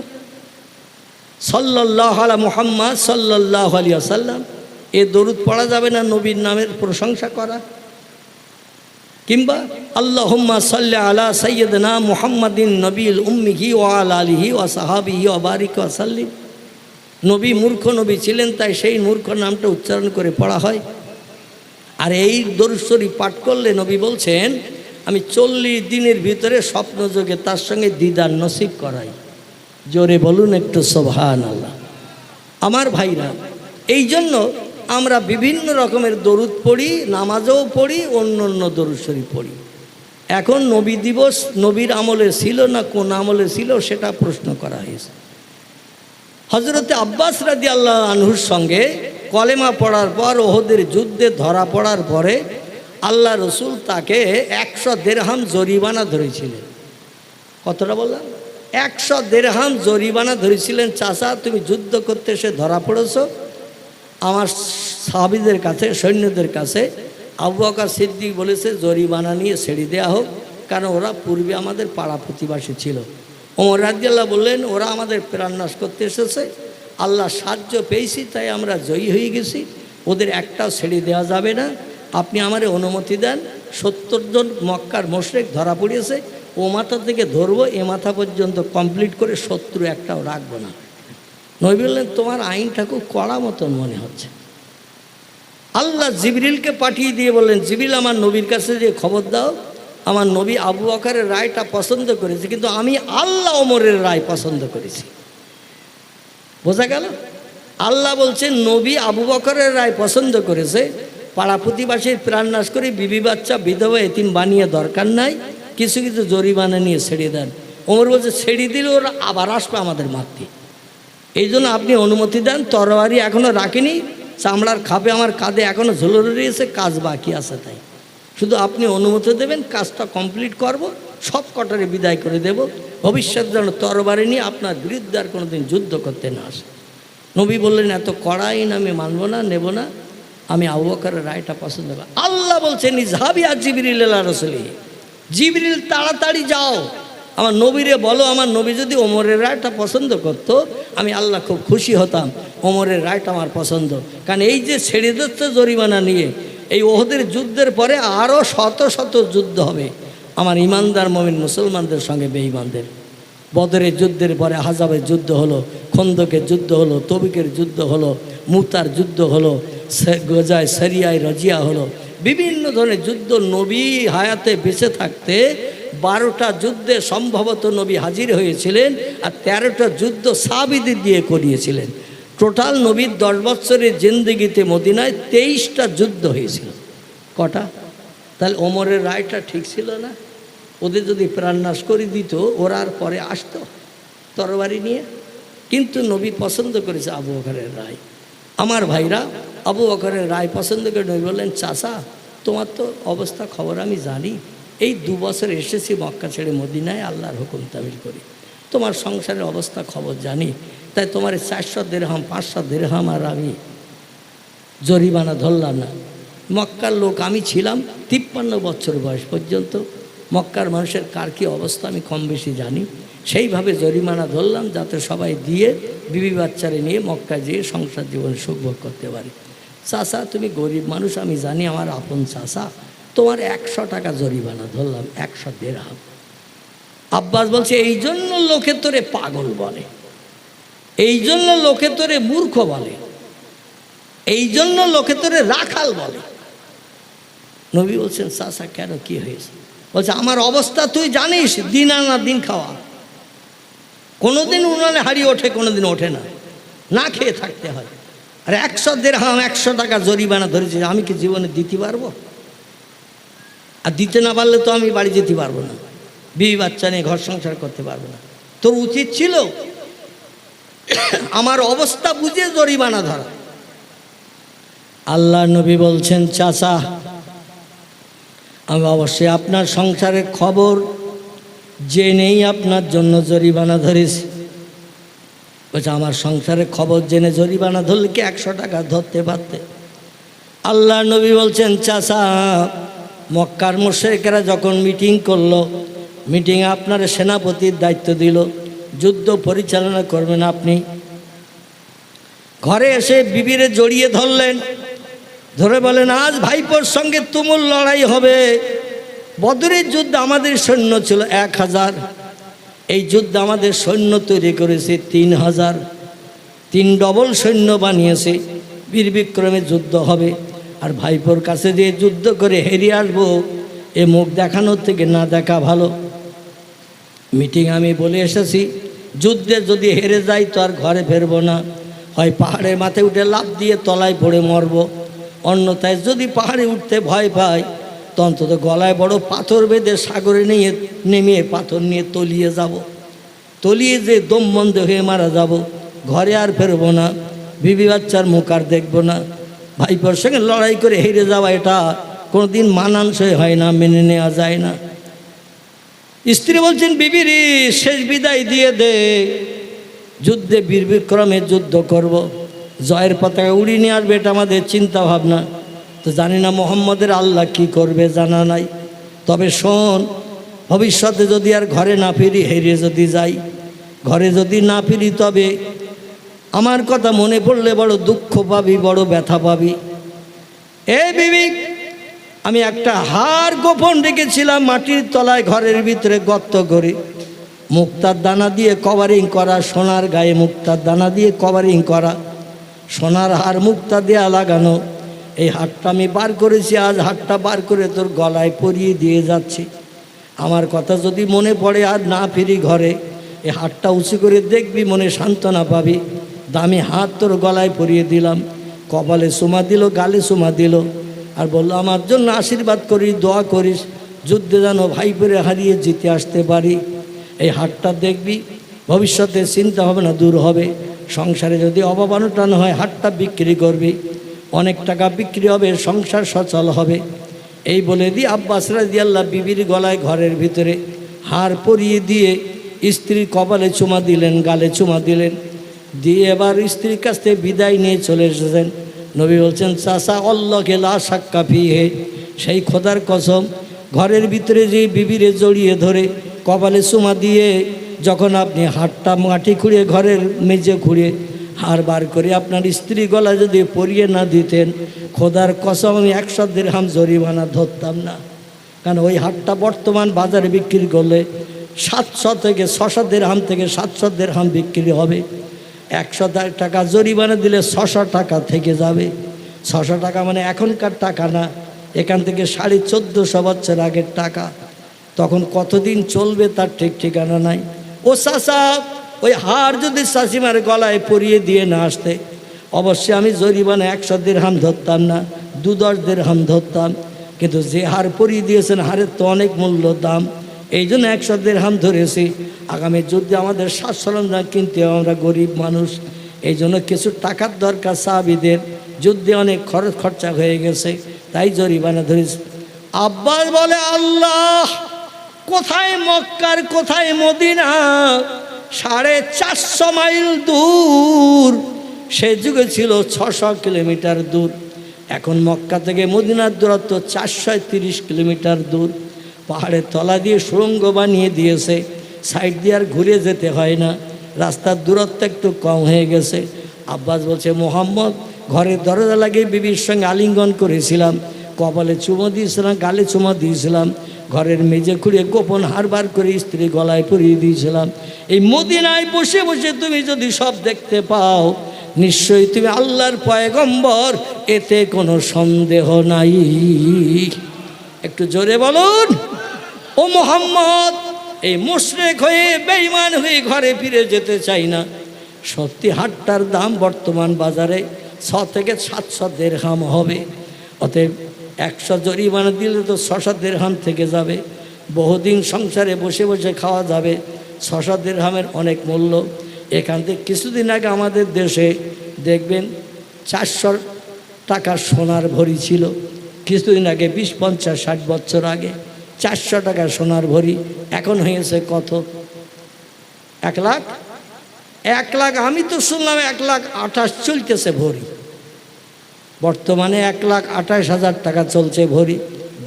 সাল্লাল্লাহু আলা মুহাম্মদ সাল্লাল্লাহু আলাইহি ওয়াসাল্লাম, এ দরুদ পড়া যাবে না নবীর নামের প্রশংসা করা? কিংবা আল্লাহুম্মা সাল্লি আলা সাইয়্যিদিনা মুহাম্মাদিন নবিয়্যিল উম্মিহি ওয়া আলা আলিহি ওয়া সাহাবিহি ওয়া বারিক ওয়া সাল্লিম। নবী মূর্খ নবী ছিলেন, তাই সেই মূর্খ নামটা উচ্চারণ করে পড়া হয়। আর এই দরুদ শরীফ পাঠ করলে নবী বলছেন আমি 40 দিনের ভিতরে স্বপ্নযোগে তার সঙ্গে দিদার নসিব করাই। জোরে বলুন একটু সুবহানাল্লাহ। আমার ভাইরা, এই জন্য আমরা বিভিন্ন রকমের দরুদ পড়ি, নামাজও পড়ি, অন্য অন্য দরুদ শরীফ পড়ি। এখন নবী দিবস নবীর আমলে ছিল না কোন আমলে ছিল সেটা প্রশ্ন করা হয়েছে। হযরতে আব্বাস রাদিয়াল্লাহু আনহুর সঙ্গে কলেমা পড়ার পর ওহদের যুদ্ধে ধরা পড়ার পরে আল্লাহ রসুল তাকে 100 দিরহাম জরিমানা ধরেছিলেন। কতটা বললাম? 100 দিরহাম জরিমানা ধরেছিলেন। চাচা, তুমি যুদ্ধ করতে এসে ধরা পড়েছো, আমার সাহাবীদের কাছে, সৈন্যদের কাছে আবু বকর সিদ্দিক বলেছে জরিমানা নিয়ে ছেড়ে দেওয়া হোক, কারণ ওরা পূর্বে আমাদের পাড়া প্রতিবাসী ছিল। ওমর রাদিয়াল্লাহু বললেন ওরা আমাদের প্রাণনাশ করতে এসেছে, আল্লাহ সাহায্য পেয়েছি তাই আমরা জয়ী হয়ে গেছি, ওদের একটাও ছেড়ে দেওয়া যাবে না, আপনি আমারে অনুমতি দেন। 70 জন মক্কার মুশরিক ধরা পড়িয়েছে, ও মাথা থেকে ধরবো এ মাথা পর্যন্ত কমপ্লিট করে শত্রু একটাও রাখবো না। নবী বললেন তোমার আইনটা খুব কড়া মতন মনে হচ্ছে। আল্লাহ জিবরিলকে পাঠিয়ে দিয়ে বললেন জিবরিল আমার নবীর কাছে যে খবর দাও, আমার নবী আবু বকরের রায়টা পছন্দ করেছে, কিন্তু আমি আল্লাহ ওমরের রায় পছন্দ করেছি। বোঝা গেল? আল্লাহ বলছেন নবী আবু বকরের রায় পছন্দ করেছে, পাড়া প্রতিবাসীর প্রাণনাশ করে বিবি বাচ্চা বিধবা এতিম বানিয়ে দরকার নাই, কিছু কিছু জরিমানা নিয়ে ছেড়ে দেন। ওমর বলছে ছেড়ে দিলে ওরা আবার আসবে আমাদের মারতে, এই জন্য আপনি অনুমতি দেন। তরবারি এখনও রাখিনি, চামড়ার খাপে আমার কাঁধে এখনও ঝুলে রয়েছে, কাজ বাকি আছে। তাই শুধু আপনি অনুমতি দেবেন, কাজটা কমপ্লিট করব, সব কটারে বিদায় করে দেব, ভবিষ্যৎ যেন তরবারি নিয়ে আপনার বিরুদ্ধে আর কোনোদিন যুদ্ধ করতে না আসে। নবী বললেন, এত কড়া আইন আমি মানব না, নেব না, আমি আবু বকরের রায়টা পছন্দ করি। আল্লাহ বলছেন, ইজহাবিয়া জিবরিল ইলা রাসূলি, জিবরিল তাড়াতাড়ি যাও, আমার নবীরে বলো, আমার নবী যদি ওমরের রায়টা পছন্দ করত, আমি আল্লাহ খুব খুশি হতাম, ওমরের রায়টা আমার পছন্দ। কারণ এই যে ছেড়ে দিচ্ছে জরিমানা নিয়ে, এই ওহদের যুদ্ধের পরে আরও শত শত যুদ্ধ হবে আমার ইমানদার মুমিন মুসলমানদের সঙ্গে বেঈমানদের। বদরের যুদ্ধের পরে আহজাবের যুদ্ধ হলো, খন্দকের যুদ্ধ হলো, তবিকের যুদ্ধ হলো, মুতার যুদ্ধ হলো, গজায় সরিয়ায় রাজিয়া হলো, বিভিন্ন ধরনের যুদ্ধ। নবী হায়াতে বেঁচে থাকতে 12টা যুদ্ধে সম্ভবত নবী হাজির হয়েছিলেন, আর 13টা যুদ্ধ সাহাবীদের দিয়ে করিয়েছিলেন। টোটাল নবীর 10 বছরের জিন্দেগিতে মদিনায় 23টা যুদ্ধ হয়েছিল। কটা? তাহলে ওমরের রায়টা ঠিক ছিল না? ওদের যদি প্রাণনাশ করে দিত, ওরা আর পরে আসতো তরবারি নিয়ে? কিন্তু নবী পছন্দ করেছে আবু বকরের রায়। আমার ভাইরা, আবু বকরের রায় পছন্দ করে নবী বললেন, চাচা তোমার তো অবস্থা খবর আমি জানি, এই 2 বছর এসেছি মক্কা ছেড়ে মদিনায় আল্লাহর হুকুম তামিল করি, তোমার সংসারের অবস্থা খবর জানি, তাই তোমার 400 দিরহাম 500 দিরহাম আর আমি জরিমানা ধরলাম না। মক্কার লোক আমি ছিলাম, 53 বছর বয়স পর্যন্ত মক্কার মানুষের কার কী অবস্থা আমি কম বেশি জানি, সেইভাবে জরিমানা ধরলাম যাতে সবাই দিয়ে বিবি বাচ্চারে নিয়ে মক্কা যেয়ে সংসার জীবন সুখভোগ করতে পারে। চাচা তুমি গরিব মানুষ, আমি জানি, আমার আপন চাচা, তোমার 100 টাকা জরিমানা ধরলাম, 100 দিরহাম। আব্বাস বলছে, এই জন্য লোকে তোরে পাগল বলে, এই জন্য লোকে তোরে মূর্খ বলে, এই জন্য লোকে তোরে রাখাল বলে। নবী বলছেন, চাচা কেন, কি হয়েছে? বলছে, আমার অবস্থা তুই জানিস, দিন আনা দিন খাওয়া, কোনোদিন উনানে হারিয়ে ওঠে, কোনোদিন ওঠে না, না খেয়ে থাকতে হয়। আর 100 দিরহাম 100 টাকা জরিমানা ধরেছে, আমি কি জীবনে দিতে পারবো? আর দিতে না পারলে তো আমি বাড়ি যেতে পারবো না, বিবি বাচ্চা নিয়ে ঘর সংসার করতে পারবো না। তোর উচিত ছিল আমার অবস্থা বুঝে জরিমানা ধরা। আল্লাহ নবী বলছেন, চাচা আমি অবশ্যই আপনার সংসারের খবর জেনেই আপনার জন্য জরিমানা ধরেছি। বলছে, আমার সংসারের খবর জেনে জরিমানা ধরলে কি 100 টাকা ধরতে পারতে? আল্লাহ নবী বলছেন, চাচা মক্কার মুশরিকরা যখন মিটিং করলো, মিটিংয়ে আপনার সেনাপতির দায়িত্ব দিল, যুদ্ধ পরিচালনা করবেন আপনি। ঘরে এসে বিবিরে জড়িয়ে ধরলেন, ধরে বলেন, আজ ভাইপোর সঙ্গে তুমুল লড়াই হবে। বদরের যুদ্ধ আমাদের সৈন্য ছিল 1000, এই যুদ্ধ আমাদের সৈন্য তৈরি করেছে 3000, 3 ডবল সৈন্য বানিয়েছে। বীর বিক্রমে যুদ্ধ হবে, আর ভাইপোর কাছে দিয়ে যুদ্ধ করে হেরে আসবো, এ মুখ দেখানোর থেকে না দেখা ভালো। মিটিং আমি বলে এসেছি, যুদ্ধে যদি হেরে যাই তো আর ঘরে ফেরবো না, হয় পাহাড়ের মাথায় উঠে লাফ দিয়ে তলায় পড়ে মরবো, অন্যথায় যদি পাহাড়ে উঠতে ভয় পাই তো অন্তত গলায় বড় পাথর বেঁধে সাগরে নিয়ে নেমে পাথর নিয়ে তলিয়ে যাব, তলিয়ে যে দম বন্ধ হয়ে মারা যাব, ঘরে আর ফেরবো না, বিবি বাচ্চার মুখ আর দেখবো না। ভাইপোর সঙ্গে লড়াই করে হেরে যাওয়া এটা কোনোদিন মানানসই হয় না, মেনে নেওয়া যায় না। স্ত্রী বলছেন, বিবির শেষ বিদায় দিয়ে দে, যুদ্ধে বীর বিক্রমে যুদ্ধ করব, জয়ের পতাকা উড়িয়ে নিয়ে আসবে, এটা আমাদের চিন্তা ভাবনা। তো জানি না মোহাম্মদের আল্লাহ কি করবে, জানা নাই। তবে শোন, ভবিষ্যতে যদি আর ঘরে না ফিরি, হেরে যদি যাই, ঘরে যদি না ফিরি, তবে আমার কথা মনে পড়লে বড় দুঃখ পাবি, বড় ব্যথা পাবি। এ বিবি, আমি একটা হার গোপন রেখেছিলাম মাটির তলায়, ঘরের ভিতরে গর্ত করে, মুক্তার দানা দিয়ে কভারিং করা, সোনার গায়ে মুক্তার দানা দিয়ে কভারিং করা, সোনার হার মুক্তা দেয়া লাগানো। এই হারটা আমি বার করেছি, আজ হারটা বার করে তোর গলায় পরিয়ে দিয়ে যাচ্ছি। আমার কথা যদি মনে পড়ে আর না ফিরি ঘরে, এই হারটা উঁচু করে দেখবি, মনে সান্ত্বনা পাবি। দামি হাত তোর গলায় পরিয়ে দিলাম, কপালে চুমা দিল, গালে চুমা দিল, আর বললো, আমার জন্য আশীর্বাদ করিস, দোয়া করিস, যুদ্ধে যেন ভাইপোরে হারিয়ে জিতে আসতে পারি। এই হাটটা দেখবি, ভবিষ্যতে চিন্তা হবে না, দূর হবে। সংসারে যদি অভাব অনটন হয়, হাটটা বিক্রি করবি। অনেক টাকা বিক্রি হবে, সংসার সচল হবে। এই বলে দিয়ে আব্বাস রাদিয়াল্লাহু বিবির গলায় ঘরের ভিতরে হার পরিয়ে দিয়ে স্ত্রীর কপালে চুমা দিলেন, গালে চুমা দিলেন, দিয়ে এবার স্ত্রীর কাছ থেকে বিদায় নিয়ে চলে এসেছেন। নবী বলছেন, চাচা আল্লাহকে লা শাক্কা ফিহে, সেই খোদার কসম, ঘরের ভিতরে যে বিবিরে জড়িয়ে ধরে কপালে চুমা দিয়ে যখন আপনি হাতটা মাটি খুঁড়িয়ে ঘরের মেঝে খুঁড়িয়ে হার বার করে আপনার স্ত্রী গলা যদি পরিয়ে না দিতেন, খোদার কসম আমি 100 দিরহাম জরিমানা ধরতাম না। কারণ ওই হাটটা বর্তমান বাজারে বিক্রি করলে 700 থেকে 600 দিরহাম থেকে 700 দিরহাম বিক্রি হবে। 100 টাকা জরিমানা দিলে 600 টাকা থেকে যাবে। 600 টাকা মানে এখনকার টাকা না, এখান থেকে 1450 বছর আগের টাকা। তখন কতদিন চলবে তার ঠিক ঠিকানা নাই। ও চাচা, ওই হার যদি চাচিমার গলায় পরিয়ে দিয়ে না আসতে, অবশ্যই আমি জরিমানা 100 দিরহাম ধরতাম না, 2-10 দিরহাম ধরতাম। কিন্তু যে হার পরিয়ে দিয়েছেন, হারের তো অনেক মূল্য দাম, এই জন্য 100 দিরহাম ধরেছি। আগামী যুদ্ধে আমাদের সাজ সরঞ্জাম কিনতে হবে, আমরা গরিব মানুষ, এই জন্য কিছু টাকার দরকার সাহাবীদের, যুদ্ধে অনেক খরচা হয়ে গেছে, তাই জরিমানা ধরেছি। আব্বাস বলে, আল্লাহ, কোথায় মক্কার কোথায় মদিনা, 450 মাইল দূর। সে যুগে ছিল 600 কিলোমিটার দূর। এখন মক্কা থেকে মদিনার দূরত্ব 430 কিলোমিটার দূর। পাহাড়ের তলা দিয়ে সুড়ঙ্গ বানিয়ে দিয়েছে, সাইড দিয়ে আর ঘুরে যেতে হয় না, রাস্তার দূরত্ব একটু কম হয়ে গেছে। আব্বাস বলছে, মোহাম্মদ, ঘরের দরজা লাগিয়ে বিবির সঙ্গে আলিঙ্গন করেছিলাম, কপালে চুমো দিয়েছিলাম, গালে চুমো দিয়েছিলাম, ঘরের মেঝে খুঁড়ে গোপন হার বার করে স্ত্রী গলায় পরিয়ে দিয়েছিলাম। এই মদিনায় বসে বসে তুমি যদি সব দেখতে পাও, নিশ্চয়ই তুমি আল্লাহর পয়গম্বর, এতে কোনো সন্দেহ নাই। একটু জোরে বলুন, ও মোহাম্মদ, এই মুশরিক হয়ে বেঈমান হয়ে ঘরে ফিরে যেতে চাই না। সত্যি হাটটার দাম বর্তমান বাজারে 6 থেকে 700 দিরহাম হবে। অতএব 100 জরিমানা দিলে তো 600 দিরহাম থেকে যাবে। বহুদিন সংসারে বসে বসে খাওয়া যাবে। 600 দিরহামের অনেক মূল্য। এখান থেকে কিছুদিন আগে আমাদের দেশে দেখবেন 400 টাকা সোনার ভরি ছিল। কিছুদিন আগে 20, 50, 60 বছর আগে 400 টাকা সোনার ভরি, এখন হয়েছে কত? 1 লাখ। 1 লাখ, আমি তো শুনলাম 1,28,000 চলতেছে ভরি। বর্তমানে 1,28,000 টাকা চলছে ভরি।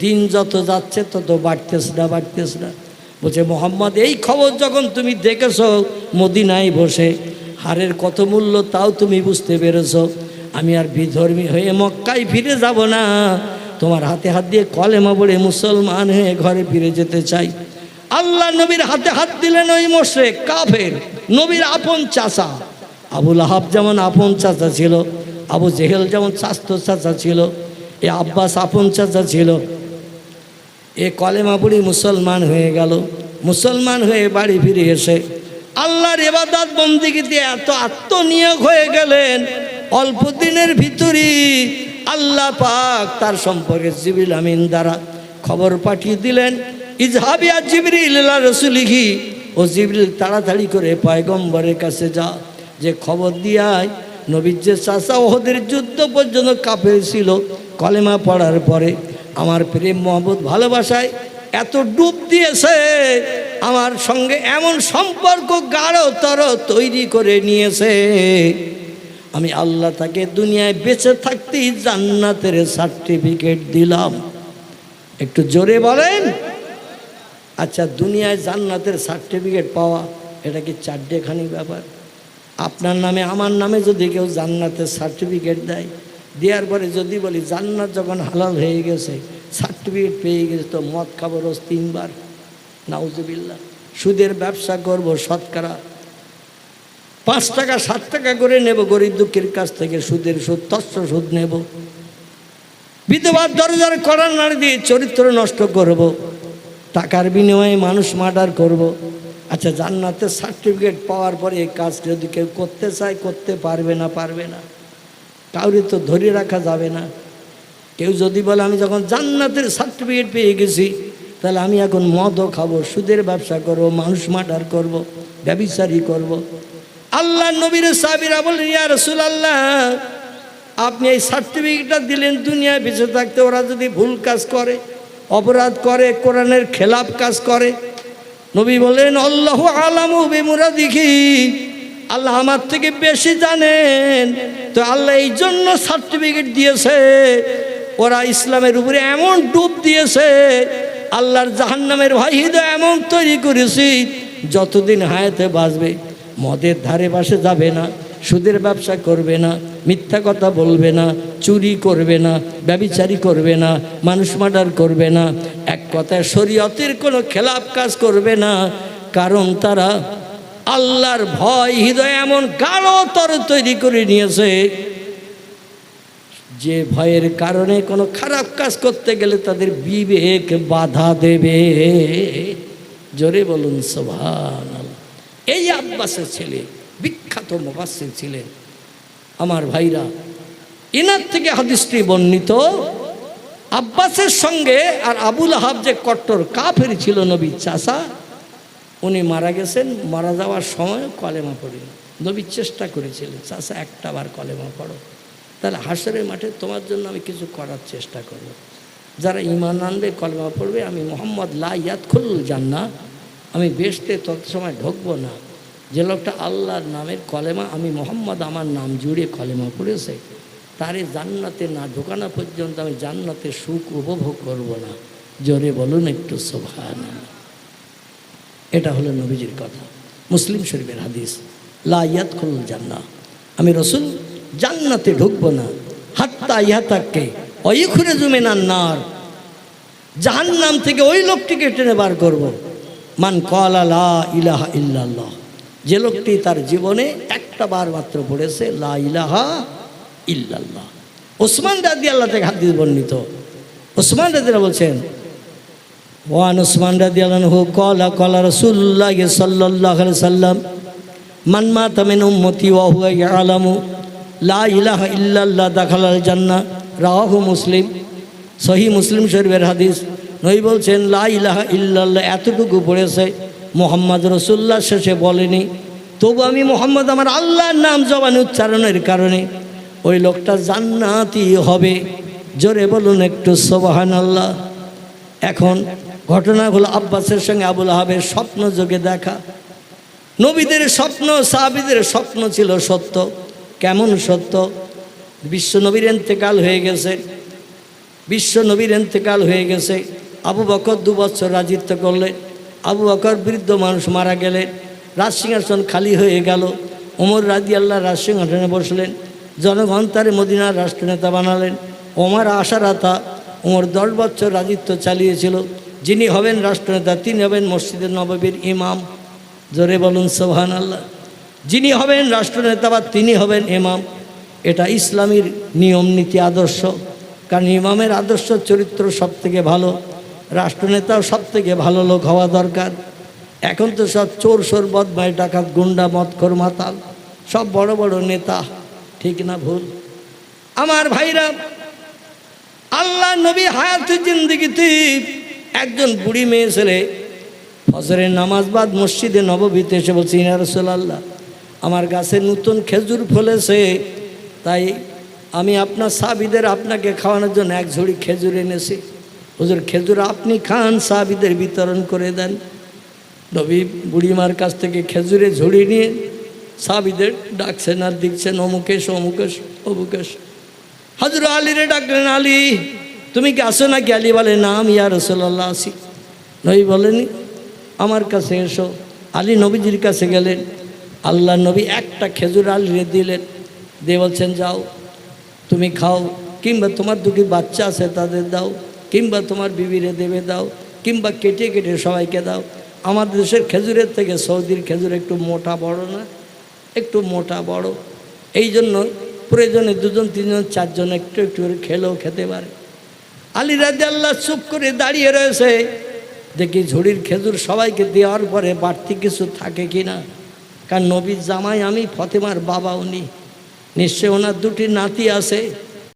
দিন যত যাচ্ছে তত বাড়তেছে না। বলছে, মোহাম্মদ, এই খবর যখন তুমি দেখেছ মদিনায় বসে, হারের কত মূল্য তাও তুমি বুঝতে পেরেছ, আমি আর বিধর্মী হয়ে মক্কায় ফিরে যাব না, তোমার হাতে হাত দিয়ে কলেমা পড়ে মুসলমান হয়ে ঘরে ফিরে যেতে চাই। আল্লাহ নবীর হাতে হাত দিলেন ওই মুশরিক কাফের, নবীর আপন চাচা। আবু লাহাব যেমন আপন চাচা ছিল, আবু জেহেল যেমন চাস্ত চাচা ছিল, এ আব্বাস আপন চাচা ছিল। এ কলেমা পড়ে মুসলমান হয়ে গেল। মুসলমান হয়ে বাড়ি ফিরে এসে আল্লাহর ইবাদত বন্দেগীতে এত আত্মনিয়োগ হয়ে গেলেন, অল্প দিনের ভিতরেই আল্লাহ পাক তার সম্পর্কে জিবরিল আমিন দ্বারা খবর পাঠিয়ে দিলেন, ইজহাবিয়া জিবরিল ইলা রাসূলিহি, ও জিবরিল তাড়াতাড়ি করে পয়গম্বরের কাছে যা, যে খবর দিয়ায় নবীর যে চাচা ওহদের যুদ্ধ পর্যন্ত কাফের ছিল, কলেমা পড়ার পরে আমার প্রেম মহব্বত ভালোবাসায় এত ডুব দিয়েছে, আমার সঙ্গে এমন সম্পর্ক গাঢ়তর তৈরি করে নিয়েছে, আমি আল্লাহ তাকে দুনিয়ায় বেঁচে থাকতেই জান্নাতের সার্টিফিকেট দিলাম। একটু জোরে বলেন। আচ্ছা, দুনিয়ায় জান্নাতের সার্টিফিকেট পাওয়া এটা কি চারটেখানি ব্যাপার? আপনার নামে আমার নামে যদি কেউ জান্নাতের সার্টিফিকেট দেয়, দেওয়ার পরে যদি বলি জান্নাত যখন হালাল হয়ে গেছে, সার্টিফিকেট পেয়ে গেছে, তো মদ খাবো রোজ 3 বার, নাউজুবিল্লাহ, সুদের ব্যবসা করব, শতকরা 5 টাকা 7 টাকা করে নেব গরিব দুঃখীর কাছ থেকে, সুদের সুদ, তস্য সুদ নেব, বিধবার দরজার কড়া নাড়ি দিয়ে চরিত্র নষ্ট করব, টাকার বিনিময়ে মানুষ মার্ডার করব। আচ্ছা, জান্নাতের সার্টিফিকেট পাওয়ার পরে এই কাজ যদি কেউ করতে চায় করতে পারবে না, কাউরে তো ধরে রাখা যাবে না। কেউ যদি বলে আমি যখন জান্নাতের সার্টিফিকেট পেয়ে গেছি, তাহলে আমি এখন মদও খাবো, সুদের ব্যবসা করব, মানুষ মার্ডার করব, ব্যভিচারী করব। আল্লাহ নবীর সাহাবীরা বললেন, ইয়া রাসূলুল্লাহ, আপনি এই সার্টিফিকেটটা দিলেন দুনিয়ায় বেঁচে থাকতে। ওরা যদি ভুল কাজ করে, অপরাধ করে, কোরআনের খেলাফ কাজ করে, নবী বলেন আল্লাহু আলামু বিমুরাদিহি, আল্লাহ আমার থেকে বেশি জানেন। তো আল্লাহ এই জন্য সার্টিফিকেট দিয়েছে। ওরা ইসলামের উপরে এমন ডুব দিয়েছে, আল্লাহর জাহান্নামের ভাহিদা এমন তৈরি করেছি, যতদিন হায়াতে বাঁচবে মদের ধারে পাশে যাবে না, সুদের ব্যবসা করবে না, মিথ্যা কথা বলবে না, চুরি করবে না, ব্যভিচারী করবে না, মানুষ মার্ডার করবে না, এক কথায় শরীয়তের কোনো খেলাফ কাজ করবে না। কারণ তারা আল্লাহর ভয় হৃদয়ে এমন গাঢ়তর তৈরি করে নিয়েছে, যে ভয়ের কারণে কোনো খারাপ কাজ করতে গেলে তাদের বিবেক বাধা দেবে। জোরে বলুন সুবহানাল্লাহ। এই আব্বাসের ছেলে বিখ্যাত মুফাসসির ছিলেন আমার ভাইরা। ইনার থেকে হাদিসটি বর্ণিত। আব্বাসের সঙ্গে আর আবুল আহাব যে কট্টর কাফের ছিল নবীর চাচা, উনি মারা গেছেন। মারা যাওয়ার সময় কলেমা পড়ি নবী চেষ্টা করেছিলেন, চাচা একটা বার কলেমা পড়ো, তাহলে হাসরের মাঠে তোমার জন্য আমি কিছু করার চেষ্টা করব। যারা ঈমান আনবে, কলেমা পড়বে, আমি মুহাম্মদ লা ইয়াদখুলুল জান্নাহ, আমি বেহেশতে তত সময় ঢুকবো না। যে লোকটা আল্লাহর নামের কলেমা, আমি মুহাম্মদ আমার নাম জুড়ে কলেমা পড়েছে, তারে জান্নাতে না ঢোকানো পর্যন্ত আমি জান্নাতের সুখ উপভোগ করব না। জোরে বলুন একটু সুবহানাল্লাহ। এটা হলো নবীজির কথা, মুসলিম শরীফের হাদিস। লা ইয়াদখুলুল জান্নাহ, আমি রাসূল জান্নাতে ঢুকবো না, হাত্তা ইয়াতাক্কে ওয়ায়ুখরিজু মিনান নার, জাহান্নাম থেকে ওই লোকটিকে টেনে বার করব। মান ক্বালা লা ইলাহা ইল্লাল্লাহ, যে লোকটি তার জীবনে একটা বার মাত্র পড়েছে লা ইলাহা ইল্লাল্লাহ। ওসমান রাদিয়াল্লাহু থেকে হাদিস বর্ণিত। ওসমান রাদিয়াল্লাহু বলছেন, ওয়ান ওসমান রাদিয়াল্লাহু আনহু ক্বালা ক্বালা রাসূলুল্লাহ সাল্লাল্লাহু আলাইহি সাল্লাম মান মাতা মিন উম্মতি ওয়া হুয়া ইয়ালামু লা ইলাহা ইল্লাল্লাহ দাখালাল জান্নাহ, রাওয়াহু মুসলিম। সহিহ মুসলিম শরীফের হাদিস। নবী বলছেন লা ইলাহা ইল্লাল্লাহ এতটুকু পড়েছে, মুহাম্মদ রাসূলুল্লাহ শেষে বলেনি, তবু আমি মুহাম্মদ আমার আল্লাহর নাম জবানে উচ্চারণের কারণে ওই লোকটা জান্নাতি হবে। জোরে বলুন একটু সুবহানাল্লাহ। এখন ঘটনা হলো আব্বাসের সঙ্গে আবুল আহাবের স্বপ্ন যোগে দেখা। নবীদের স্বপ্ন, সাহাবীদের স্বপ্ন ছিল সত্য। কেমন সত্য? বিশ্ব নবীর ইন্তেকাল হয়ে গেছে, বিশ্ব নবীর ইন্তেকাল হয়ে গেছে। আবু বকর 2 বছর রাজত্ব করলেন। আবু বকর বৃদ্ধ মানুষ মারা গেলেন, রাজসিংহাসন খালি হয়ে গেল। ওমর রাদিয়াল্লাহু রাজসিংহাসনে বসলেন, জনগণ তারে মদিনার রাষ্ট্রনেতা বানালেন। ওমর আশারাতা, ওমর 10 বছর রাজত্ব চালিয়েছিল। যিনি হবেন রাষ্ট্রনেতা তিনি হবেন মসজিদের নববীর ইমাম। জোরে বলুন সুবহানাল্লাহ। যিনি হবেন রাষ্ট্রনেতা বা তিনি হবেন ইমাম, এটা ইসলামীর নিয়ম নীতি আদর্শ। কারণ ইমামের আদর্শ চরিত্র সব থেকে ভালো, রাষ্ট্রনেতাও সব থেকে ভালো লোক হওয়া দরকার। এখন তো সব চোর সোর বদমাই ডাকাত গুন্ডা মদখোর মাতাল সব বড় বড় নেতা, ঠিক না ভুল? আমার ভাইরা, আল্লাহ নবী হায়াতে জিন্দেগিতে একজন বুড়ি মেয়ে ছেলে ফজরের নামাজ বাদ মসজিদে নববীতে এসে বলছে, ইয়া রাসূলুল্লাহ, আমার গাছে নতুন খেজুর ফলেছে, তাই আমি আপনার সাহাবীদের আপনাকে খাওয়ানোর জন্য 1 ঝুড়ি খেজুর এনেছি। হুজুর খেজুর আপনি খান, সাহাবীদের বিতরণ করে দেন। নবী বুড়িমার কাছ থেকে খেজুরে ঝুড়ি নিয়ে সাহাবীদের ডাকছেন আর দিচ্ছেন, অমুকেশ অমুকেশ অমুকেশ। হযরত আলীরে ডাকলেন, আলী তুমি কি আসো নাকি? আলী বলে, নাম ইয়া রাসূলুল্লাহ আসি। নবী বলেনি আমার কাছে এসো। আলী নবীজির কাছে গেলেন, আল্লাহ নবী একটা খেজুর আলীরে দিলেন, দিয়ে বলছেন, যাও তুমি খাও, কিংবা তোমার 2টি বাচ্চা আছে তাদের দাও, কিংবা তোমার বিবিরে দেবে দাও, কিংবা কেটে কেটে সবাইকে দাও। আমাদের দেশের খেজুরের থেকে সৌদির খেজুর একটু মোটা বড় না, একটু মোটা বড়, এই জন্য প্রয়োজনে 2 জন 3 জন 4 জন একটু একটু করে খেলেও খেতে পারে। আলী রাদিয়াল্লাহু চুপ করে দাঁড়িয়ে রয়েছে, দেখি ঝুড়ির খেজুর সবাইকে দেওয়ার পরে বাড়তি কিছু থাকে কি না। কারণ নবীর জামাই আমি, ফতেমার বাবা উনি, নিশ্চয় ওনার 2টি নাতি আছে।